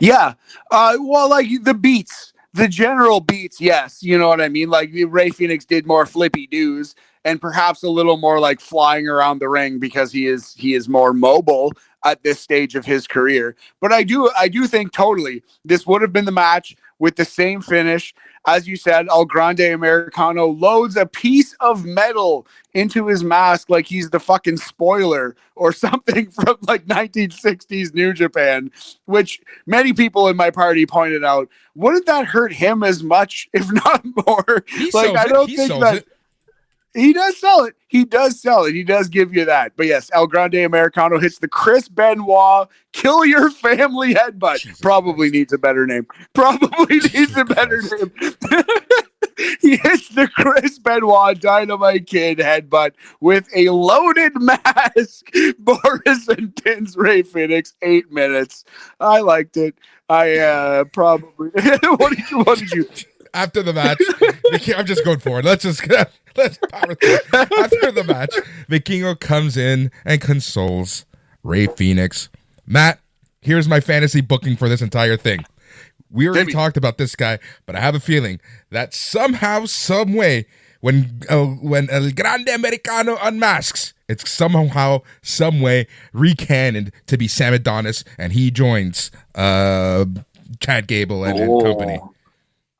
Speaker 2: Yeah. Well, like the beats, the general beats, yes. You know what I mean? Like Rey Fenix did more flippy doos and perhaps a little more like flying around the ring because he is more mobile at this stage of his career. But I do think totally this would have been the match with the same finish. As you said, El Grande Americano loads a piece of metal into his mask like he's the fucking spoiler or something from like 1960s New Japan, which many people in my party pointed out, wouldn't that hurt him as much, if not more? I don't think that. He does sell it. He does give you that. But yes, El Grande Americano hits the Chris Benoit kill your family headbutt. Jesus Probably Christ. Needs a better name. He hits the Chris Benoit Dynamite Kid headbutt with a loaded mask. Boris and pins Rey Fenix 8 minutes. I liked it. I probably. What did you?
Speaker 1: After the match, I'm just going for it. Let's power through. After the match, Vikingo comes in and consoles Rey Fenix. Matt, here's my fantasy booking for this entire thing. We already talked about this guy, but I have a feeling that somehow, some way, when El Grande Americano unmasks, it's somehow, some way recannoned to be Sam Adonis, and he joins Chad Gable and company.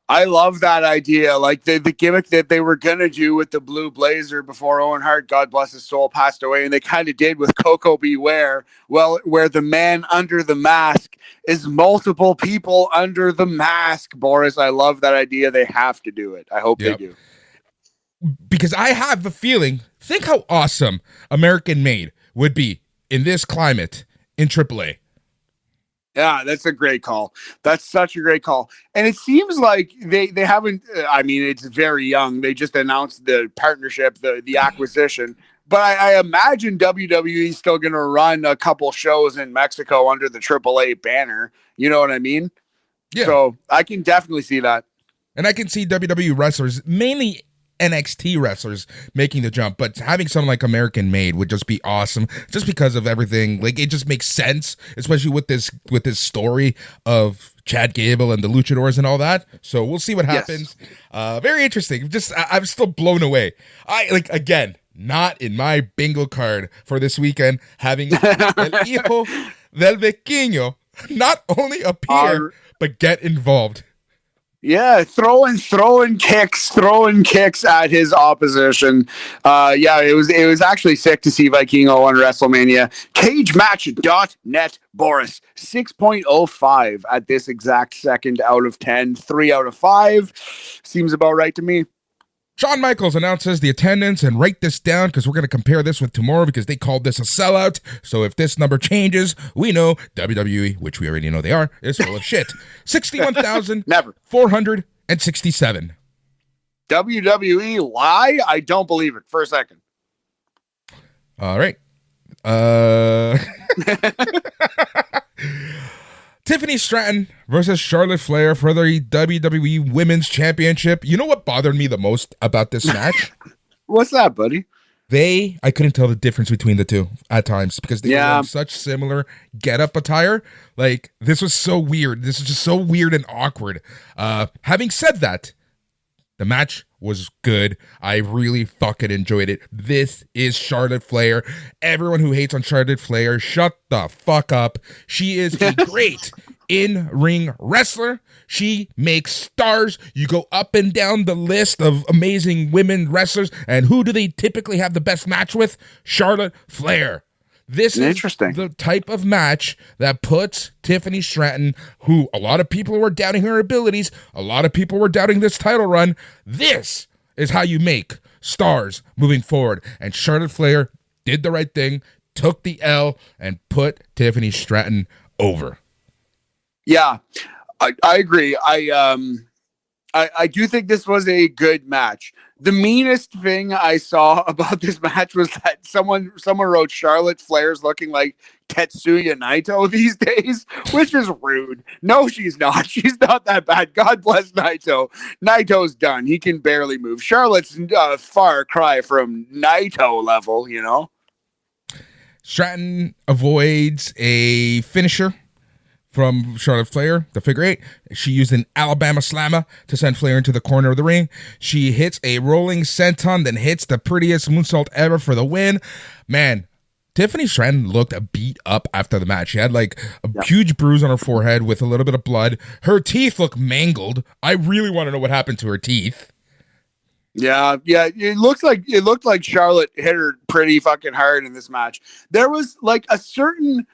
Speaker 2: I love that idea. Like the gimmick that they were going to do with the blue blazer before Owen Hart, God bless his soul, passed away. And they kind of did with Coco Beware. Well, where the man under the mask is multiple people under the mask. Boris, I love that idea. They have to do it. I hope they do.
Speaker 1: Because I have a feeling, think how awesome American Made would be in this climate in AAA.
Speaker 2: Yeah, that's a great call. That's such a great call. And it seems like they haven't, I mean, it's very young. They just announced the partnership, the acquisition. But I imagine WWE is still going to run a couple shows in Mexico under the AAA banner. You know what I mean? Yeah. So I can definitely see that.
Speaker 1: And I can see WWE wrestlers, mainly NXT wrestlers, making the jump, but having something like American Made would just be awesome, just because of everything. Like, it just makes sense, especially with this story of Chad Gable and the Luchadors and all that. So we'll see what happens. Yes. Very interesting. I'm still blown away. Again, not in my bingo card for this weekend, having El Hijo del Vikingo not only appear but get involved.
Speaker 2: Yeah, throwing kicks at his opposition. Yeah, it was actually sick to see Vikingo on WrestleMania. CageMatch.net Boris 6.05 at this exact second out of 10, 3 out of 5. Seems about right to me.
Speaker 1: Shawn Michaels announces the attendance, and write this down because we're going to compare this with tomorrow because they called this a sellout. So if this number changes, we know WWE, which we already know they are, is full of shit. 61,467.
Speaker 2: WWE lie? I don't believe it for a second.
Speaker 1: All right. Tiffany Stratton versus Charlotte Flair for the WWE Women's Championship. You know what bothered me the most about this match?
Speaker 2: What's that, buddy?
Speaker 1: I couldn't tell the difference between the two at times because they were wearing such similar get-up attire. Like, this was so weird. This is just so weird and awkward. Having said that, the match was good. I really fucking enjoyed it. This is Charlotte Flair. Everyone who hates on Charlotte Flair, shut the fuck up. She is a great in-ring wrestler. She makes stars. You go up and down the list of amazing women wrestlers, and who do they typically have the best match with? Charlotte Flair. This is the type of match that puts Tiffany Stratton, who a lot of people were doubting her abilities, a lot of people were doubting this title run. This is how you make stars moving forward. And Charlotte Flair did the right thing, took the L, and put Tiffany Stratton over.
Speaker 2: Yeah, I agree. I do think this was a good match. The meanest thing I saw about this match was that someone wrote Charlotte Flair's looking like Tetsuya Naito these days, which is rude. No, she's not. She's not that bad. God bless Naito. Naito's done. He can barely move. Charlotte's a far cry from Naito level, you know?
Speaker 1: Stratton avoids a finisher from Charlotte Flair, the figure eight. She used an Alabama slammer to send Flair into the corner of the ring. She hits a rolling senton, then hits the prettiest moonsault ever for the win. Man, Tiffany Stratton looked beat up after the match. She had like a huge bruise on her forehead with a little bit of blood. Her teeth look mangled. I really want to know what happened to her teeth.
Speaker 2: Yeah. It looked like Charlotte hit her pretty fucking hard in this match. There was like a certain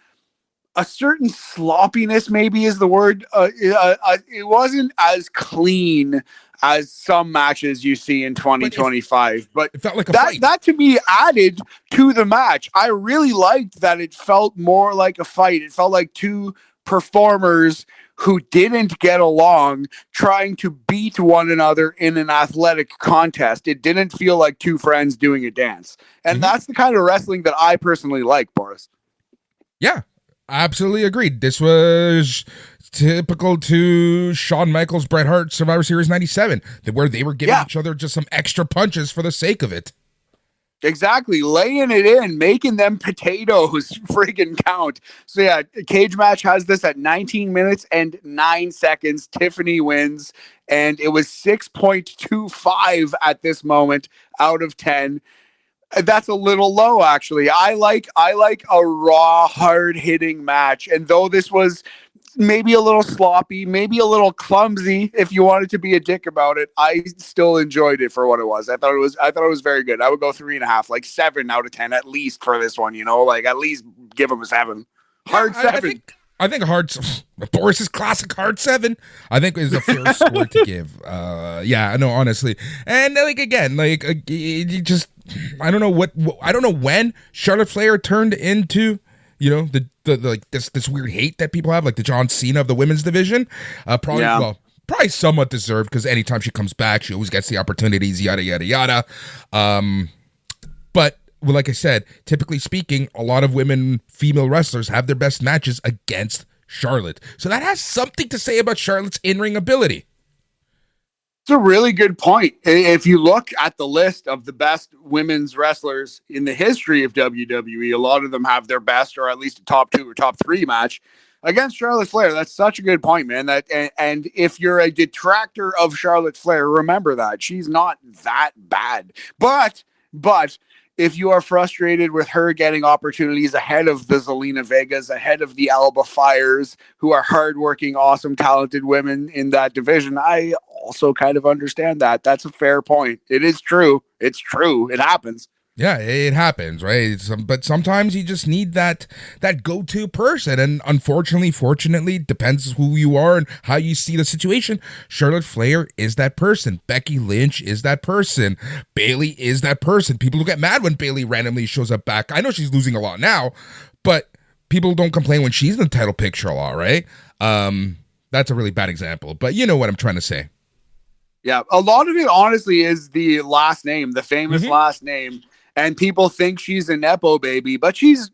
Speaker 2: sloppiness, maybe is the word. It wasn't as clean as some matches you see in 2025, but
Speaker 1: it felt like a fight.
Speaker 2: That to me added to the match. I really liked that it felt more like a fight. It felt like two performers who didn't get along trying to beat one another in an athletic contest. It didn't feel like two friends doing a dance. And that's the kind of wrestling that I personally like, Boris.
Speaker 1: Yeah. Absolutely agreed. This was typical to Shawn Michaels, Bret Hart, Survivor Series 97, where they were giving each other just some extra punches for the sake of it.
Speaker 2: Exactly. Laying it in, making them potatoes freaking count. So yeah, Cage Match has this at 19 minutes and 9 seconds. Tiffany wins, and it was 6.25 at this moment out of 10. That's a little low, actually. I like a raw, hard-hitting match. And though this was maybe a little sloppy, maybe a little clumsy, if you wanted to be a dick about it, I still enjoyed it for what it was. I thought it was very good. I would go 3.5, like 7 out of 10 at least for this one. You know, like at least give them a 7. Hard 7.
Speaker 1: I think Boris's classic hard 7, I think is a fair score to give. Yeah, no, honestly. And like, again, like you just, I don't know I don't know when Charlotte Flair turned into, you know, the like this weird hate that people have, like the John Cena of the women's division. Probably somewhat deserved, because anytime she comes back, she always gets the opportunities, yada, yada, yada. But well, like I said, typically speaking, a lot of female wrestlers have their best matches against Charlotte. So that has something to say about Charlotte's in-ring ability.
Speaker 2: It's a really good point. If you look at the list of the best women's wrestlers in the history of WWE, a lot of them have their best, or at least a top 2 or top 3 match against Charlotte Flair. That's such a good point, man. And if you're a detractor of Charlotte Flair, remember that she's not that bad. But if you are frustrated with her getting opportunities ahead of the Zelina Vegas, ahead of the Alba Fires, who are hardworking, awesome, talented women in that division, I also kind of understand that. That's a fair point. It is true. It's true. It happens.
Speaker 1: Yeah, it happens, right? But sometimes you just need that go-to person, and unfortunately, fortunately, depends who you are and how you see the situation. Charlotte Flair is that person. Becky Lynch is that person. Bayley is that person. People get mad when Bayley randomly shows up back. I know she's losing a lot now, but people don't complain when she's in the title picture a lot, right? That's a really bad example, but you know what I'm trying to say.
Speaker 2: Yeah, a lot of it, honestly, is the last name, the famous last name. And people think she's a Nepo baby, but she's,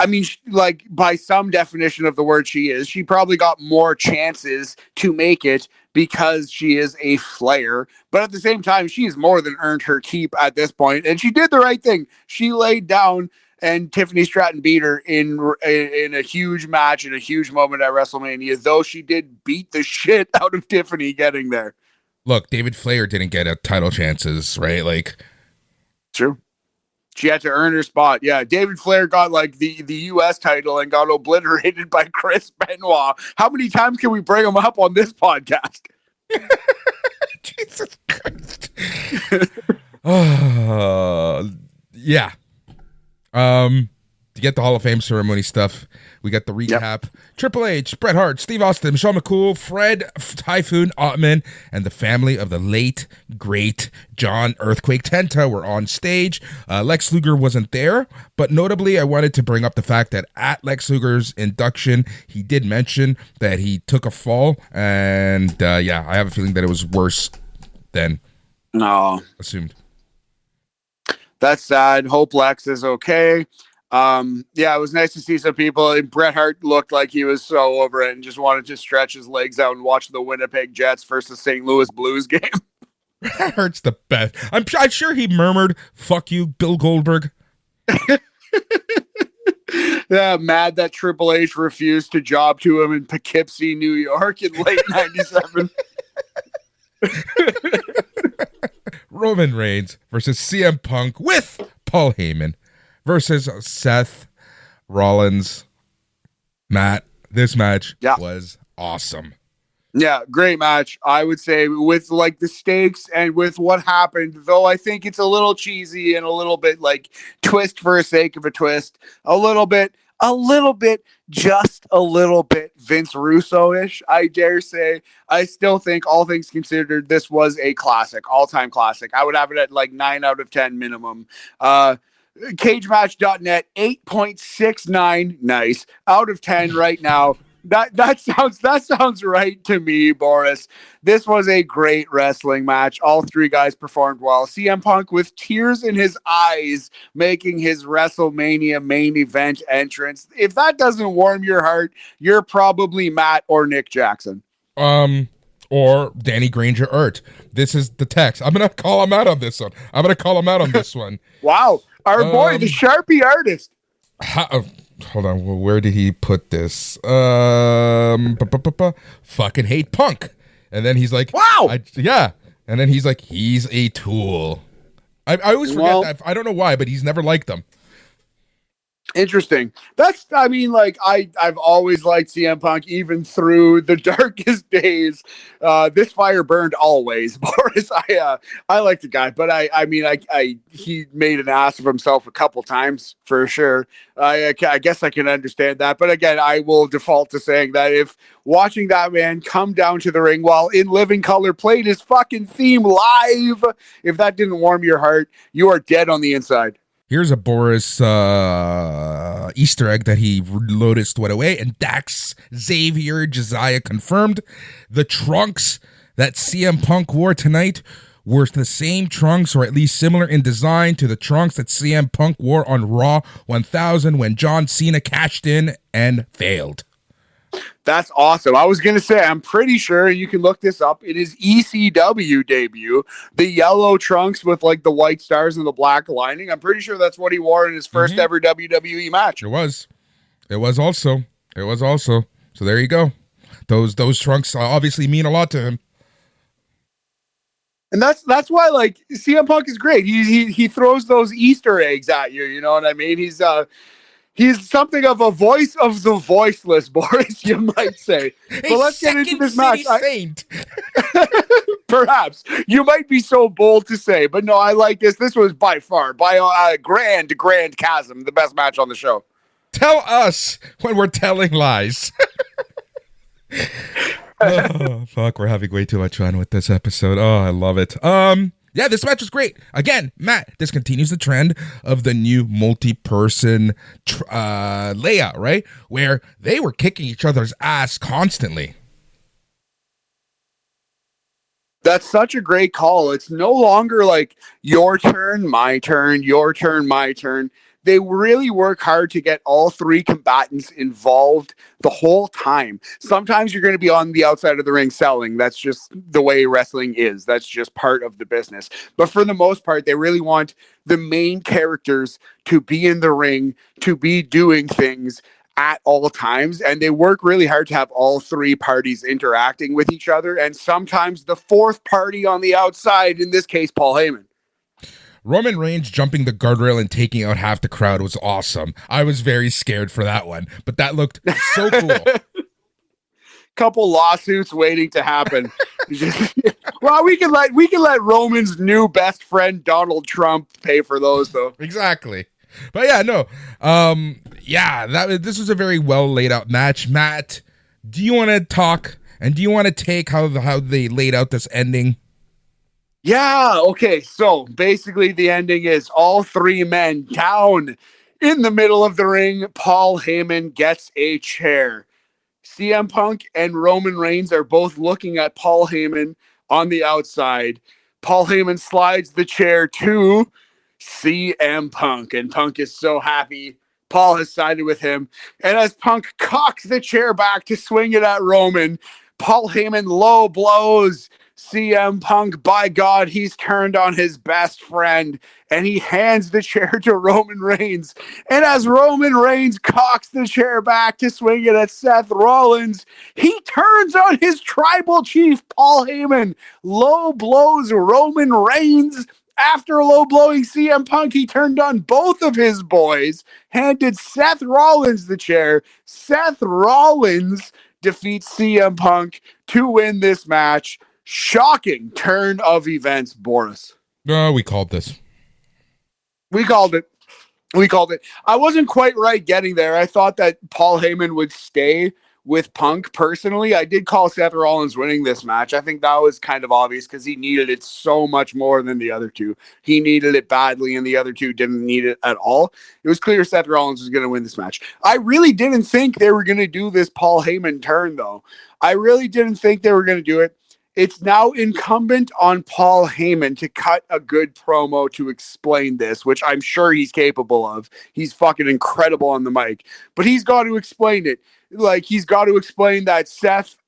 Speaker 2: I mean, like by some definition of the word she probably got more chances to make it because she is a Flair. But at the same time, she's more than earned her keep at this point. And she did the right thing. She laid down and Tiffany Stratton beat her in a huge match, in a huge moment at WrestleMania, though she did beat the shit out of Tiffany getting there.
Speaker 1: Look, David Flair didn't get a title chances, right? Like,
Speaker 2: true. She had to earn her spot. Yeah, David Flair got like the U.S. title and got obliterated by Chris Benoit. How many times can we bring him up on this podcast?
Speaker 1: Jesus Christ. Yeah. To get the Hall of Fame ceremony stuff, we got the recap. Yep. Triple H, Bret Hart, Steve Austin, Michelle McCool, Fred Typhoon Ottman, and the family of the late, great John Earthquake Tenta were on stage. Lex Luger wasn't there, but notably, I wanted to bring up the fact that at Lex Luger's induction, he did mention that he took a fall, and I have a feeling that it was worse than assumed.
Speaker 2: That's sad. Hope Lex is okay. It was nice to see some people. Bret Hart looked like he was so over it and just wanted to stretch his legs out and watch the Winnipeg Jets versus St. Louis Blues game.
Speaker 1: Bret Hart's the best. I'm sure he murmured, "Fuck you, Bill Goldberg."
Speaker 2: Yeah, mad that Triple H refused to job to him in Poughkeepsie, New York in late 97.
Speaker 1: Roman Reigns versus CM Punk with Paul Heyman versus Seth Rollins. Matt, this match was awesome.
Speaker 2: Yeah, great match. I would say with like the stakes and with what happened, though I think it's a little cheesy and a little bit like twist for the sake of a twist. A little bit, just a little bit Vince Russo-ish, I dare say. I still think, all things considered, this was a classic, all-time classic. I would have it at like 9 out of 10 minimum. CageMatch.net 8.69, nice, out of 10 right now. That sounds right to me, Boris. This was a great wrestling match. All three guys performed well. CM Punk with tears in his eyes making his WrestleMania main event entrance. If that doesn't warm your heart, you're probably Matt or Nick Jackson.
Speaker 1: Or Danny Granger-Ert. This is the text. I'm going to call him out on this one.
Speaker 2: Wow. Our boy, the Sharpie artist.
Speaker 1: Hold on. Well, where did he put this? Fucking hate Punk. And then he's like,
Speaker 2: wow.
Speaker 1: And then he's like, he's a tool. I always forget that. I don't know why, but he's never liked them.
Speaker 2: Interesting. I've always liked CM Punk, even through the darkest days. This fire burned always, Boris. I like the guy, but he made an ass of himself a couple times for sure. I guess I can understand that, but again, I will default to saying that if watching that man come down to the ring while in living color played his fucking theme live, if that didn't warm your heart, you are dead on the inside.
Speaker 1: Here's a Boris Easter egg that he noticed went away, and Dax Xavier Josiah confirmed the trunks that CM Punk wore tonight were the same trunks, or at least similar in design to the trunks that CM Punk wore on Raw 1000 when John Cena cashed in and failed.
Speaker 2: That's awesome. I was going to say, I'm pretty sure you can look this up. In his ECW debut, the yellow trunks with like the white stars and the black lining, I'm pretty sure that's what he wore in his first ever WWE match.
Speaker 1: It was also. So there you go. Those trunks obviously mean a lot to him.
Speaker 2: And that's why like CM Punk is great. He throws those Easter eggs at you. You know what I mean? He's something of a voice of the voiceless, Boris, you might say.
Speaker 1: A
Speaker 2: But let's get into
Speaker 1: second
Speaker 2: this
Speaker 1: city
Speaker 2: match.
Speaker 1: saint.
Speaker 2: Perhaps you might be so bold to say, but no, I like this. This was by far, by a grand chasm, the best match on the show.
Speaker 1: Tell us when we're telling lies. Oh, fuck, we're having way too much fun with this episode. Oh, I love it. Yeah, this match was great. Again, Matt, this continues the trend of the new multi-person layout, right? Where they were kicking each other's ass constantly.
Speaker 2: That's such a great call. It's no longer like your turn, my turn, your turn, my turn. They really work hard to get all three combatants involved the whole time. Sometimes you're going to be on the outside of the ring selling. That's just the way wrestling is. That's just part of the business. But for the most part, they really want the main characters to be in the ring, to be doing things at all times. And they work really hard to have all three parties interacting with each other. And sometimes the fourth party on the outside, in this case, Paul Heyman.
Speaker 1: Roman Reigns jumping the guardrail and taking out half the crowd was awesome. I was very scared for that one, but that looked so cool.
Speaker 2: Couple lawsuits waiting to happen. Well, we can let Roman's new best friend Donald Trump pay for those, though.
Speaker 1: Exactly. But yeah, no. This was a very well laid out match. Matt, do you want to talk and do you want to take how they laid out this ending?
Speaker 2: Yeah, okay. So basically the ending is all three men down in the middle of the ring. Paul Heyman gets a chair. CM Punk and Roman Reigns are both looking at Paul Heyman on the outside. Paul Heyman slides the chair to CM Punk, and Punk is so happy. Paul has sided with him. And as Punk cocks the chair back to swing it at Roman, Paul Heyman low blows CM Punk. By God, he's turned on his best friend, and he hands the chair to Roman Reigns. And as Roman Reigns cocks the chair back to swing it at Seth Rollins, he turns on his tribal chief, Paul Heyman, low blows Roman Reigns. After low blowing CM Punk, he turned on both of his boys, handed Seth Rollins the chair. Seth Rollins defeats CM Punk to win this match. Shocking turn of events, Boris.
Speaker 1: We called this.
Speaker 2: We called it. I wasn't quite right getting there. I thought that Paul Heyman would stay with Punk personally. I did call Seth Rollins winning this match. I think that was kind of obvious because he needed it so much more than the other two. He needed it badly, and the other two didn't need it at all. It was clear Seth Rollins was going to win this match. I really didn't think they were going to do this Paul Heyman turn, though. I really didn't think they were going to do it. It's now incumbent on Paul Heyman to cut a good promo to explain this, which I'm sure he's capable of. He's fucking incredible on the mic. But he's got to explain it. Like, he's got to explain that Seth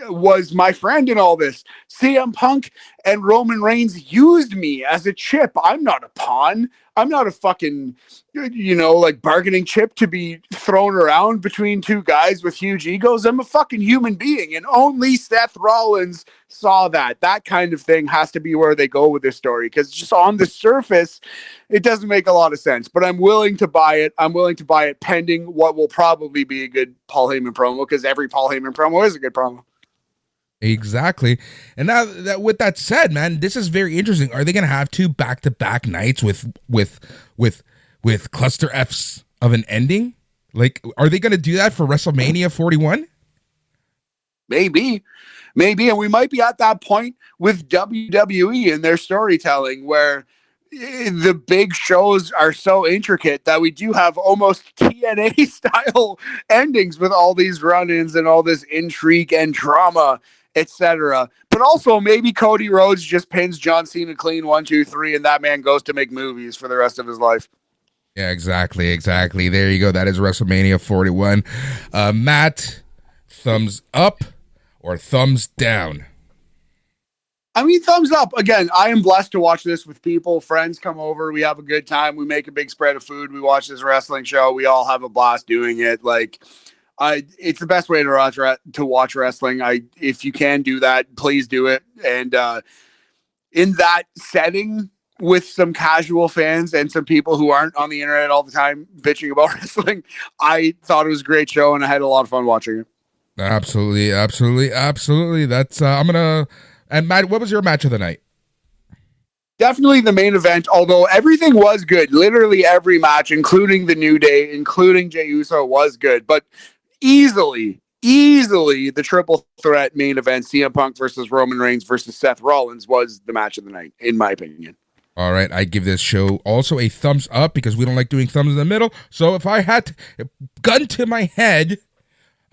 Speaker 2: was my friend in all this. CM Punk and Roman Reigns used me as a chip. I'm not a pawn. I'm not a fucking, like bargaining chip to be thrown around between two guys with huge egos. I'm a fucking human being, and only Seth Rollins saw that. That kind of thing has to be where they go with this story, because just on the surface, it doesn't make a lot of sense. But I'm willing to buy it. I'm willing to buy it pending what will probably be a good Paul Heyman promo, because every Paul Heyman promo is a good promo.
Speaker 1: Exactly. And now that with that said, man, this is very interesting. Are they going to have two back-to-back nights with cluster Fs of an ending? Like, are they going to do that for WrestleMania 41?
Speaker 2: Maybe. And we might be at that point with WWE and their storytelling where the big shows are so intricate that we do have almost TNA style endings with all these run-ins and all this intrigue and drama, etc. But also maybe Cody Rhodes just pins John Cena clean 1, 2, 3, and that man goes to make movies for the rest of his life.
Speaker 1: Yeah, exactly. There you go. That is WrestleMania 41. Matt, thumbs up or thumbs down?
Speaker 2: I mean, thumbs up. Again, I am blessed to watch this with people. Friends come over. We have a good time. We make a big spread of food. We watch this wrestling show. We all have a blast doing it. Like, it's the best way to watch wrestling. If you can do that, please do it. And in that setting with some casual fans and some people who aren't on the internet all the time bitching about wrestling, I thought it was a great show and I had a lot of fun watching it.
Speaker 1: Absolutely, absolutely, absolutely. That's and Matt, what was your match of the night?
Speaker 2: Definitely the main event, although everything was good. Literally every match, including the New Day, including Jey Uso, was good. But easily the triple threat main event, CM Punk versus Roman Reigns versus Seth Rollins, was the match of the night, in my opinion.
Speaker 1: All right, I give this show also a thumbs up because we don't like doing thumbs in the middle. So if I had gun to my head,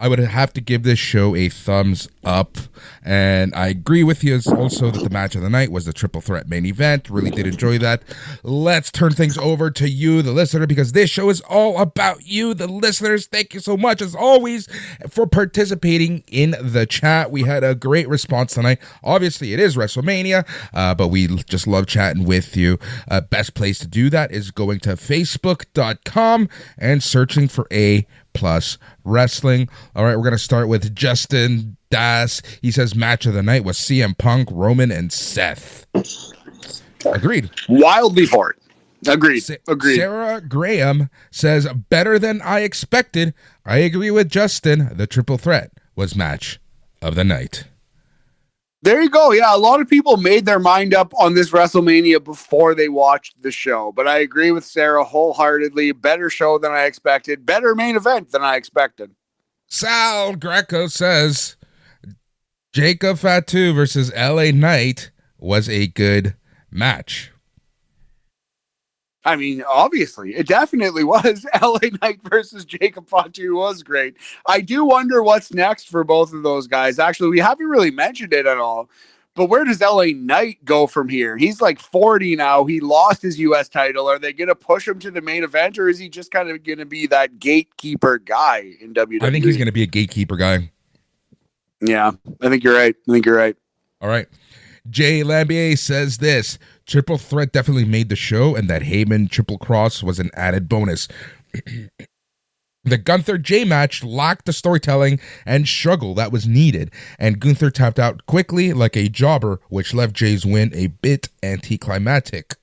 Speaker 1: I would have to give this show a thumbs up. And I agree with you also that the match of the night was the triple threat main event. Really did enjoy that. Let's turn things over to you, the listener, because this show is all about you, the listeners. Thank you so much, as always, for participating in the chat. We had a great response tonight. Obviously, it is WrestleMania, but we just love chatting with you. Best place to do that is going to facebook.com and searching for A+ Wrestling. All right, we're going to start with Justin Das. He says match of the night was CM Punk, Roman, and Seth. Agreed.
Speaker 2: Wildly for it. Agreed. Agreed.
Speaker 1: Sarah Graham says better than I expected. I agree with Justin. The triple threat was match of the night.
Speaker 2: There you go. Yeah, a lot of people made their mind up on this WrestleMania before they watched the show. But I agree with Sarah wholeheartedly. Better show than I expected. Better main event than I expected.
Speaker 1: Sal Greco says Jacob Fatu versus LA Knight was a good match.
Speaker 2: I mean, obviously, it definitely was. LA Knight versus Jacob Fatu was great. I do wonder what's next for both of those guys. Actually, we haven't really mentioned it at all. But where does LA Knight go from here? He's like 40 now. He lost his U.S. title. Are they going to push him to the main event, or is he just kind of going to be that gatekeeper guy in WWE?
Speaker 1: I think he's going to be a gatekeeper guy.
Speaker 2: Yeah, I think you're right. All right.
Speaker 1: Jay Lambier says this: triple threat definitely made the show, and that Heyman triple cross was an added bonus. The Gunther Jay match lacked the storytelling and struggle that was needed, and Gunther tapped out quickly like a jobber, which left Jay's win a bit anticlimactic.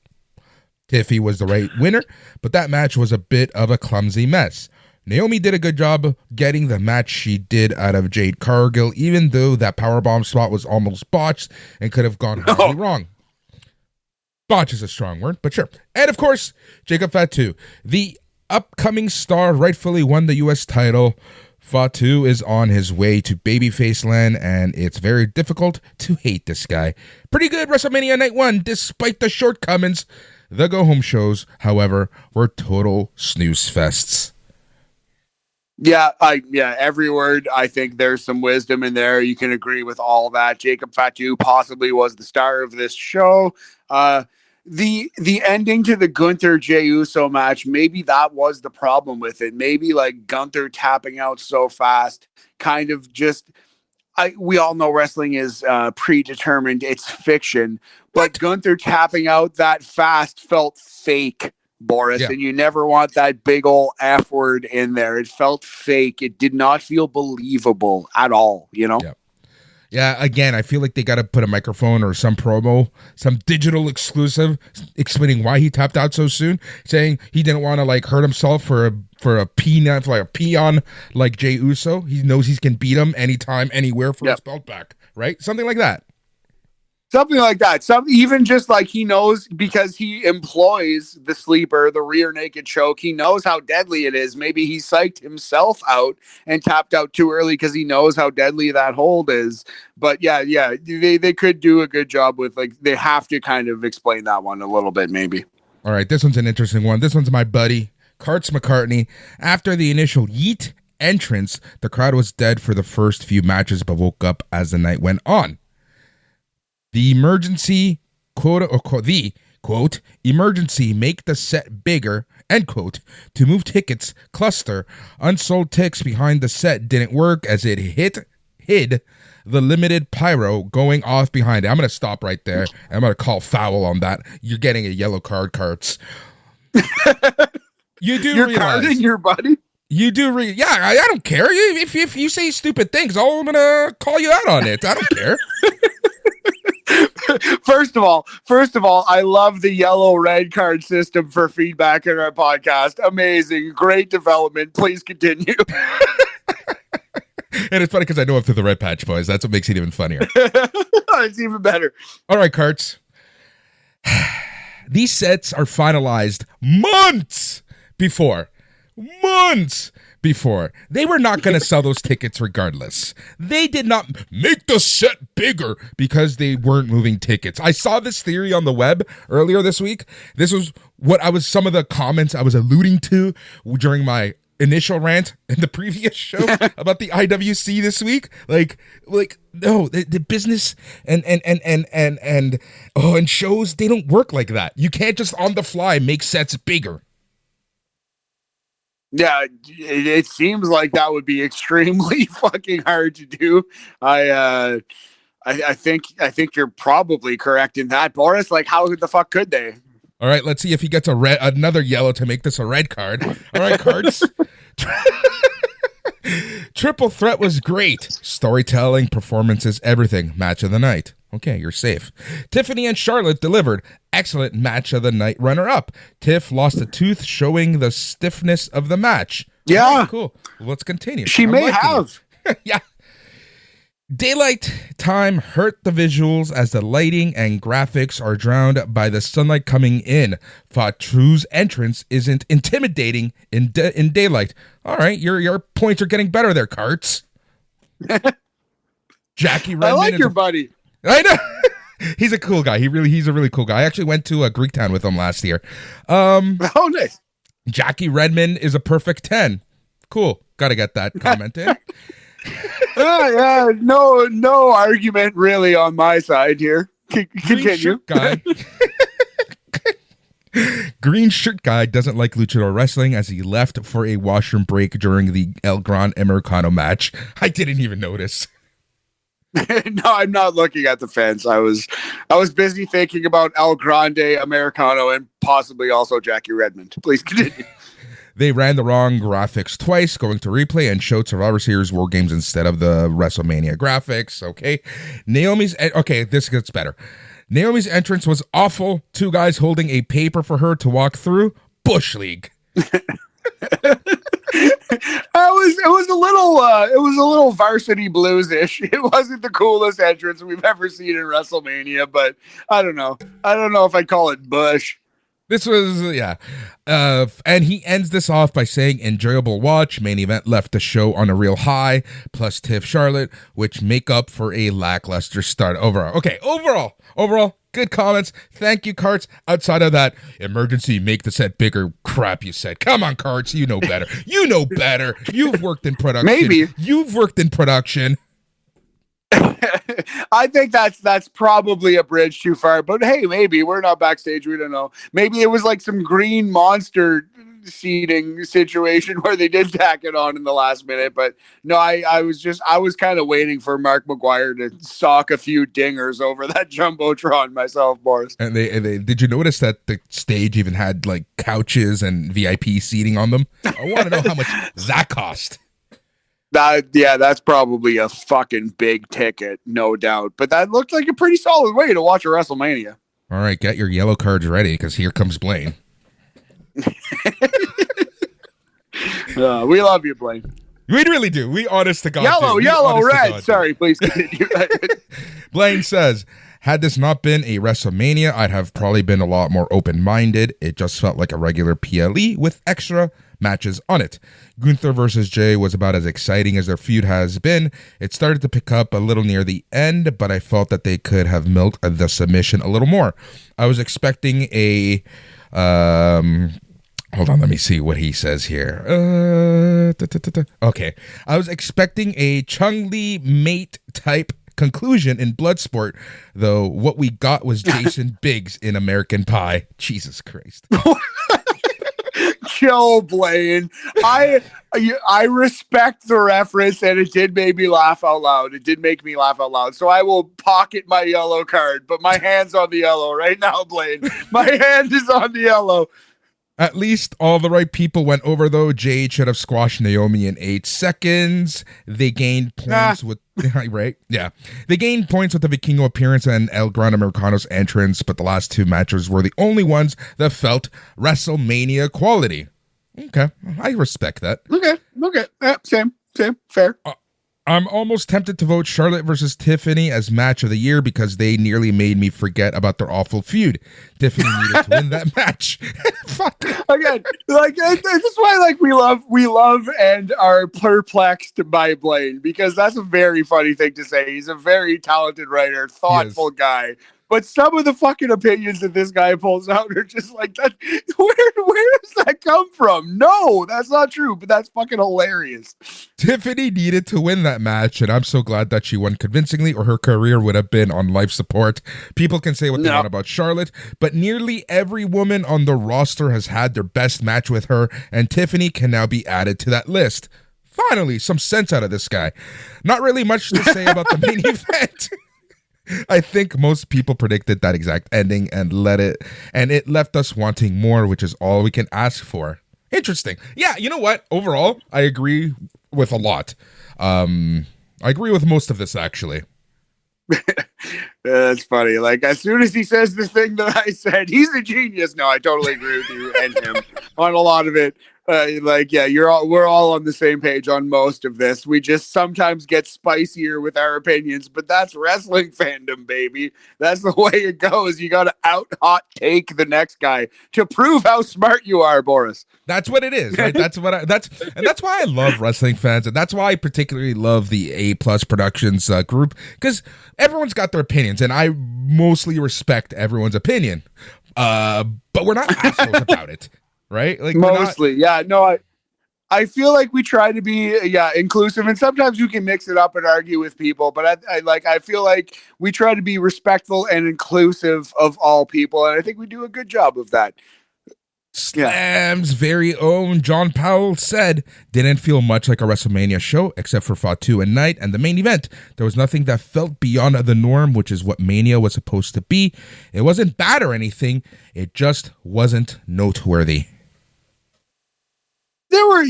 Speaker 1: Tiffy was the right winner, but that match was a bit of a clumsy mess. Naomi did a good job getting the match she did out of Jade Cargill, even though that powerbomb spot was almost botched and could have gone horribly wrong. Botch is a strong word, but sure. And of course, Jacob Fatu, the upcoming star, rightfully won the U.S. title. Fatu is on his way to babyface land, and it's very difficult to hate this guy. Pretty good WrestleMania Night 1, despite the shortcomings. The go-home shows, however, were total snooze fests.
Speaker 2: Yeah, every word. I think there's some wisdom in there. You can agree with all that. Jacob Fatu possibly was the star of this show. The ending to the Gunther Jey Uso match, maybe that was the problem with it. Maybe like Gunther tapping out so fast, kind of just. We all know wrestling is predetermined. It's fiction, but Gunther tapping out that fast felt fake. Boris, and you never want that big old F word in there. It felt fake. It did not feel believable at all, you know?
Speaker 1: Yeah, again, I feel like they got to put a microphone or some promo, some digital exclusive explaining why he tapped out so soon, saying he didn't want to like hurt himself for a peon like Jey Uso. He knows he can beat him anytime, anywhere for his belt back, right? Something like that.
Speaker 2: Something like that. Even just like he knows, because he employs the sleeper, the rear naked choke. He knows how deadly it is. Maybe he psyched himself out and tapped out too early because he knows how deadly that hold is. But they could do a good job with, like, they have to kind of explain that one a little bit, maybe.
Speaker 1: All right, this one's an interesting one. This one's my buddy, Karts McCartney. After the initial yeet entrance, the crowd was dead for the first few matches, but woke up as the night went on. The emergency, emergency make the set bigger, end quote, to move tickets cluster. Unsold ticks behind the set didn't work as it hid the limited pyro going off behind it. I'm going to stop right there. I'm going to call foul on that. You're getting a yellow card, Karts. You do
Speaker 2: You're
Speaker 1: realize.
Speaker 2: carding your buddy?
Speaker 1: You do I don't care. If you say stupid things, I'm going to call you out on it. I don't care.
Speaker 2: First of all, I love the yellow red card system for feedback in our podcast. Amazing. Great development. Please continue.
Speaker 1: And it's funny because I know him through the Red Patch Boys. That's what makes it even funnier.
Speaker 2: It's even better.
Speaker 1: All right, Karts. These sets are finalized months before. They were not going to sell those tickets regardless. They did not make the set bigger because they weren't moving tickets. I saw this theory on the web earlier this week. This was some of the comments I was alluding to during my initial rant in the previous show about the IWC this week. Like no, the business and shows, they don't work like that. You can't just on the fly make sets bigger.
Speaker 2: Yeah, it seems like that would be extremely fucking hard to do. I think you're probably correct in that, Boris. Like, how the fuck could they?
Speaker 1: All right, let's see if he gets another yellow to make this a red card. All right, cards. Triple threat was great. Storytelling, performances, everything. Match of the night. Okay, you're safe. Tiffany and Charlotte delivered. Excellent match of the night runner-up. Tiff lost a tooth, showing the stiffness of the match.
Speaker 2: Yeah.
Speaker 1: Right, cool. Let's continue.
Speaker 2: She may have.
Speaker 1: Yeah. Daylight time hurt the visuals as the lighting and graphics are drowned by the sunlight coming in. Fatu's entrance isn't intimidating in daylight. All right, your points are getting better there, Karts. Jackie Redmond.
Speaker 2: I like your buddy.
Speaker 1: I know. He's a cool guy. He's a really cool guy. I actually went to Greektown with him last year.
Speaker 2: Oh, nice.
Speaker 1: Jackie Redmond is a perfect 10. Cool. Got to get that comment in.
Speaker 2: Yeah, no argument really on my side here. Continue.
Speaker 1: Shirt guy. Green shirt guy doesn't like luchador wrestling as he left for a washroom break during the El Gran Americano match. I didn't even notice.
Speaker 2: No, I'm not looking at the fence. I was busy thinking about El Grande Americano and possibly also Jackie Redmond. Please continue.
Speaker 1: They ran the wrong graphics twice, going to replay and showed Survivor Series War Games instead of the WrestleMania graphics. Okay. This gets better. Naomi's entrance was awful. Two guys holding a paper for her to walk through. Bush League.
Speaker 2: It was a little Varsity Blues-ish. It wasn't the coolest entrance we've ever seen in WrestleMania, but I don't know if I'd call it Bush.
Speaker 1: This was, yeah. And he ends this off by saying, enjoyable watch. Main event left the show on a real high, plus Tiff Charlotte, which make up for a lackluster start overall. Okay, overall, good comments. Thank you, Karts. Outside of that, emergency, make the set bigger crap you said. Come on, Karts, you know better. You know better. You've worked in production.
Speaker 2: Maybe.
Speaker 1: You've worked in production.
Speaker 2: I think that's probably a bridge too far, but hey, maybe we're not backstage. We don't know. Maybe it was like some green monster seating situation where they did tack it on in the last minute. But no, I was kind of waiting for Mark McGuire to sock a few dingers over that Jumbotron myself, Boris.
Speaker 1: And they did you notice that the stage even had like couches and VIP seating on them? I want to know how much that cost.
Speaker 2: That's probably a fucking big ticket, no doubt. But that looked like a pretty solid way to watch a WrestleMania.
Speaker 1: All right, get your yellow cards ready because here comes Blaine.
Speaker 2: We love you, Blaine.
Speaker 1: We really do. We honest to God.
Speaker 2: Yellow, red. Sorry, please continue.
Speaker 1: Blaine says, had this not been a WrestleMania, I'd have probably been a lot more open-minded. It just felt like a regular PLE with extra matches on it. Gunther versus Jey was about as exciting as their feud has been. It started to pick up a little near the end, but I felt that they could have milked the submission a little more. I was expecting a hold on, let me see what he says here. Okay. I was expecting a Chung-Li mate type conclusion in Bloodsport, though what we got was Jason Biggs in American Pie. Jesus Christ.
Speaker 2: Chill, Blaine. I respect the reference, and it did make me laugh out loud. So I will pocket my yellow card, but my hand's on the yellow right now, Blaine. My hand is on the yellow.
Speaker 1: At least all the right people went over, though. Jade should have squashed Naomi in 8 seconds. They gained points with Right? Yeah. They gained points with the Vikingo appearance and El Gran Americano's entrance, but the last two matches were the only ones that felt WrestleMania quality. Okay. I respect that.
Speaker 2: Okay. Yeah, same. Fair.
Speaker 1: I'm almost tempted to vote Charlotte versus Tiffany as match of the year because they nearly made me forget about their awful feud. Tiffany needed to win that match. Fuck.
Speaker 2: Again, like this is why like we love and are perplexed by Blaine, because that's a very funny thing to say. He's a very talented writer, thoughtful guy. But some of the fucking opinions that this guy pulls out are just like that. Where does that come from? No, that's not true, but that's fucking hilarious.
Speaker 1: Tiffany needed to win that match, and I'm so glad that she won convincingly, or her career would have been on life support. People can say what they want about Charlotte, but nearly every woman on the roster has had their best match with her, and Tiffany can now be added to that list. Finally, some sense out of this guy. Not really much to say about the main event. I think most people predicted that exact ending and it left us wanting more, which is all we can ask for. Interesting. Yeah, you know what? Overall, I agree with a lot. I agree with most of this, actually.
Speaker 2: That's funny. Like, as soon as he says the thing that I said, he's a genius. No, I totally agree with you and him on a lot of it. We're all on the same page on most of this. We just sometimes get spicier with our opinions, but that's wrestling fandom, baby. That's the way it goes. You got to out hot take the next guy to prove how smart you are, Boris.
Speaker 1: That's what it is, right? That's why I love wrestling fans, and that's why I particularly love the A Plus Productions group, because everyone's got their opinions, and I mostly respect everyone's opinion. But we're not assholes about it. Right? Like
Speaker 2: mostly, I feel like we try to be inclusive, and sometimes you can mix it up and argue with people, but I feel like we try to be respectful and inclusive of all people, and I think we do a good job of that.
Speaker 1: Slam's very own John Powell said, didn't feel much like a WrestleMania show except for Fatu and Night and the main event. There was nothing that felt beyond the norm, which is what Mania was supposed to be. It wasn't bad or anything. It just wasn't noteworthy.
Speaker 2: There were,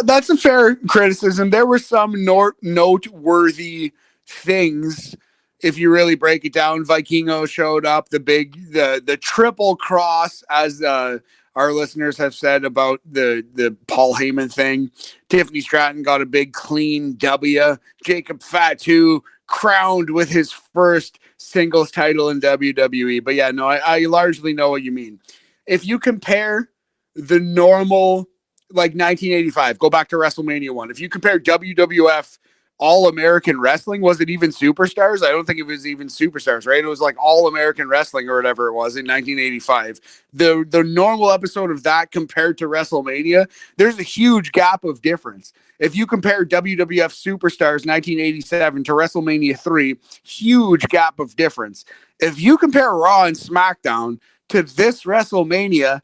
Speaker 2: that's a fair criticism. There were some noteworthy things. If you really break it down, Vikingo showed up, the triple cross, as our listeners have said about the Paul Heyman thing. Tiffany Stratton got a big clean W. Jacob Fatu crowned with his first singles title in WWE. But yeah, no, I largely know what you mean. If you compare the normal, like 1985, go back to WrestleMania 1. If you compare WWF All-American Wrestling, was it even Superstars? I don't think it was even Superstars, right? It was like All-American Wrestling or whatever it was in 1985. The normal episode of that compared to WrestleMania, there's a huge gap of difference. If you compare WWF Superstars 1987 to WrestleMania 3, huge gap of difference. If you compare Raw and SmackDown to this WrestleMania,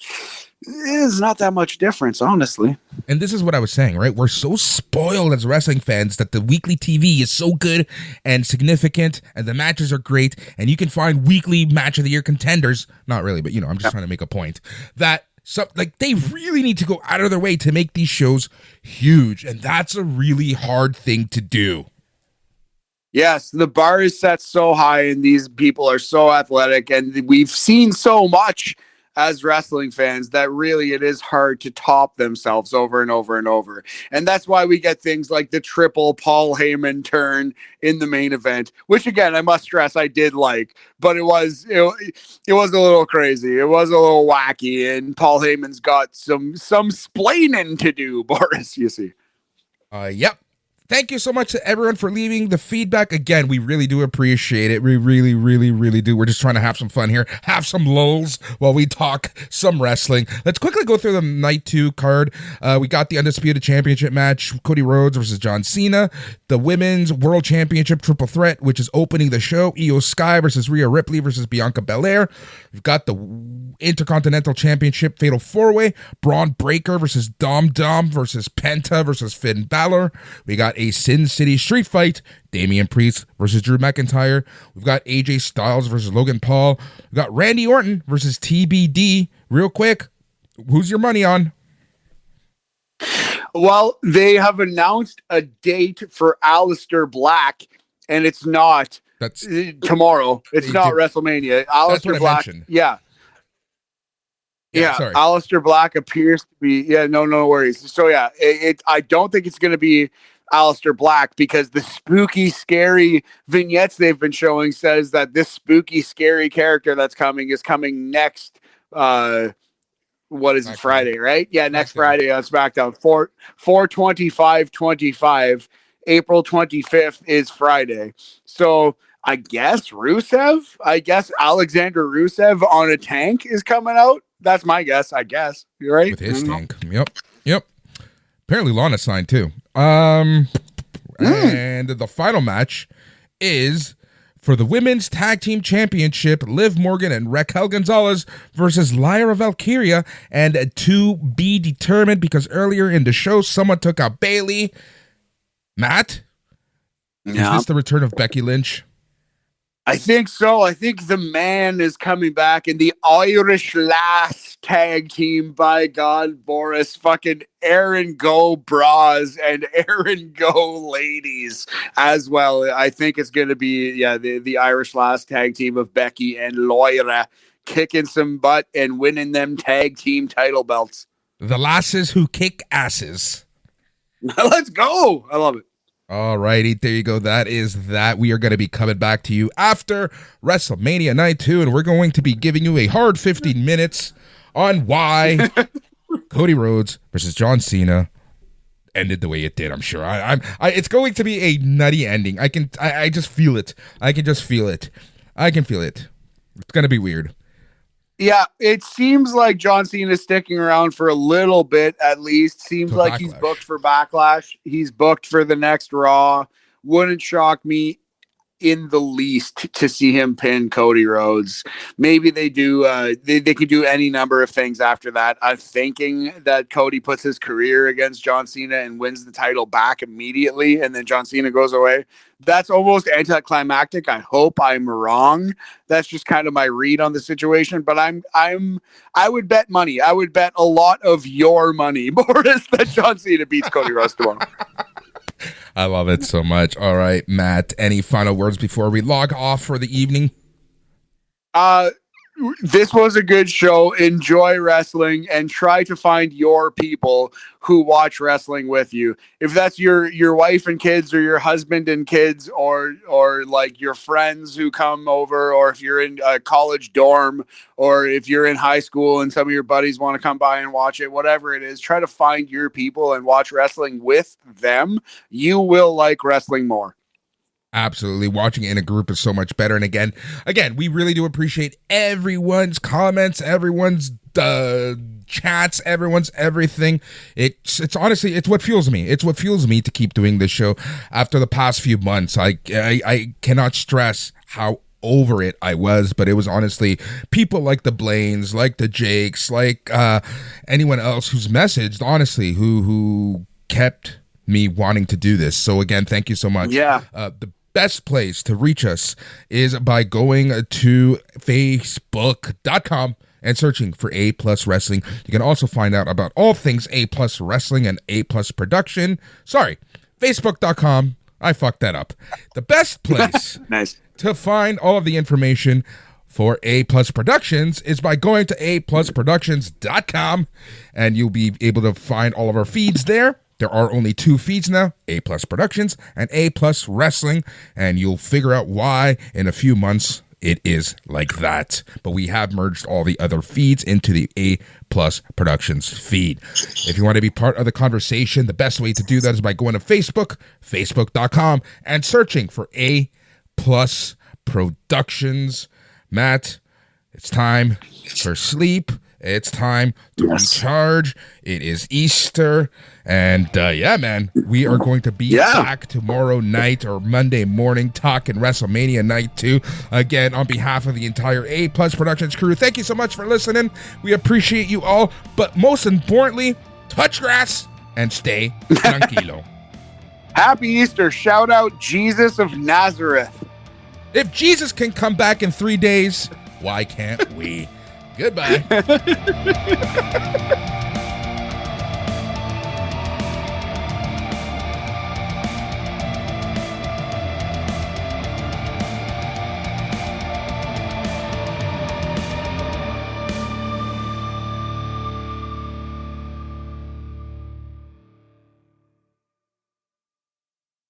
Speaker 2: it's not that much difference, honestly.
Speaker 1: And this is what I was saying, right? We're so spoiled as wrestling fans that the weekly TV is so good and significant, and the matches are great, and you can find weekly match of the year contenders. Not really, but I'm just trying to make a point that they really need to go out of their way to make these shows huge, and that's a really hard thing to do.
Speaker 2: Yes, the bar is set so high, and these people are so athletic, and we've seen so much as wrestling fans that really it is hard to top themselves over and over and over. And that's why we get things like the triple Paul Heyman turn in the main event, which again, I must stress I did like, but it was a little crazy. It was a little wacky, and Paul Heyman's got some splaining to do, Boris, you see.
Speaker 1: Yep. Thank you so much to everyone for leaving the feedback. Again, we really do appreciate it. We really, really, really do. We're just trying to have some fun here, have some lulls while we talk some wrestling. Let's quickly go through the Night 2 card. We got the Undisputed Championship match, Cody Rhodes versus John Cena. The Women's World Championship Triple Threat, which is opening the show, Io Sky versus Rhea Ripley versus Bianca Belair. We've got the Intercontinental Championship Fatal 4-Way, Braun Breaker versus Dom versus Penta versus Finn Balor. We got a Sin City Street Fight, Damian Priest versus Drew McIntyre. We've got AJ Styles versus Logan Paul. We've got Randy Orton versus TBD. Real quick, who's your money on?
Speaker 2: Well, they have announced a date for Aleister Black, and it's not
Speaker 1: That's
Speaker 2: tomorrow. It's
Speaker 1: they
Speaker 2: not
Speaker 1: did.
Speaker 2: WrestleMania.
Speaker 1: That's what
Speaker 2: Aleister
Speaker 1: I
Speaker 2: Black.
Speaker 1: mentioned.
Speaker 2: Yeah.
Speaker 1: Yeah,
Speaker 2: Yeah.
Speaker 1: sorry.
Speaker 2: Aleister Black appears to be. Yeah. No worries. So, yeah, I don't think it's going to be Aleister Black because the spooky, scary vignettes they've been showing says that this spooky, scary character that's coming is coming next. What is it,
Speaker 1: SmackDown.
Speaker 2: Friday, right? Yeah, next
Speaker 1: SmackDown.
Speaker 2: Friday on SmackDown. 4/25/25. April 25th is Friday. So I guess Rusev, I guess Alexander Rusev on a tank is coming out. That's my guess, I guess. You're right.
Speaker 1: With his tank. Yep. Apparently Lana signed too. And the final match is for the Women's Tag Team Championship, Liv Morgan and Raquel Gonzalez versus Lyra Valkyria, and to be determined because earlier in the show, someone took out Bayley. Matt, is this the return of Becky Lynch?
Speaker 2: I think so. I think the man is coming back in the Irish Lass tag team. By God, Boris, fucking Aaron Go bras and Aaron Go ladies as well. I think it's going to be the Irish Lass tag team of Becky and Lyra kicking some butt and winning them tag team title belts.
Speaker 1: The lasses who kick asses.
Speaker 2: Let's go. I love it.
Speaker 1: All righty, there you go. That is that. We are going to be coming back to you after WrestleMania Night 2, and we're going to be giving you a hard 15 minutes on why Cody Rhodes versus John Cena ended the way it did. I'm sure. It's going to be a nutty ending. I just feel it. I can just feel it. I can feel it. It's going to be weird.
Speaker 2: Yeah, it seems like John Cena is sticking around for a little bit at least. Seems like he's booked for Backlash. He's booked for the next Raw. Wouldn't shock me in the least to see him pin Cody Rhodes. Maybe they do. They could do any number of things after that. I'm thinking that Cody puts his career against John Cena and wins the title back immediately, and then John Cena goes away. That's almost anticlimactic. I hope I'm wrong. That's just kind of my read on the situation. But I would bet money. I would bet a lot of your money, Boris, that John Cena beats Cody Rhodes tomorrow.
Speaker 1: I love it so much. All right, Matt, any final words before we log off for the evening?
Speaker 2: This was a good show. Enjoy wrestling and try to find your people who watch wrestling with you. If that's your wife and kids or your husband and kids or like your friends who come over, or if you're in a college dorm, or if you're in high school and some of your buddies want to come by and watch it, whatever it is, try to find your people and watch wrestling with them. You will like wrestling more.
Speaker 1: Absolutely. Watching it in a group is so much better. And again, we really do appreciate everyone's comments, everyone's chats, everyone's everything. It's honestly, it's what fuels me. It's what fuels me to keep doing this show after the past few months. I cannot stress how over it I was, but it was honestly people like the Blaines, like the Jakes, like anyone else who's messaged, honestly, who kept me wanting to do this. So again, thank you so much.
Speaker 2: Yeah.
Speaker 1: The best place to reach us is by going to facebook.com and searching for A Plus Wrestling. You can also find out about all things A Plus Wrestling and A Plus Production. Sorry, facebook.com. I fucked that up. The best place
Speaker 2: nice
Speaker 1: to find all of the information for A Plus Productions is by going to aplusproductions.com, and you'll be able to find all of our feeds there. There are only two feeds now, A Plus Productions and A Plus Wrestling, and you'll figure out why in a few months it is like that. But we have merged all the other feeds into the A Plus Productions feed. If you want to be part of the conversation, the best way to do that is by going to Facebook, facebook.com, and searching for A Plus Productions. Matt, it's time for sleep. It's time to recharge. It is Easter. And yeah, man, we are going to be back tomorrow night or Monday morning talking WrestleMania Night 2. Again, on behalf of the entire A Plus Productions crew, thank you so much for listening. We appreciate you all. But most importantly, touch grass and stay tranquilo.
Speaker 2: Happy Easter. Shout out Jesus of Nazareth.
Speaker 1: If Jesus can come back in 3 days, why can't we? Goodbye.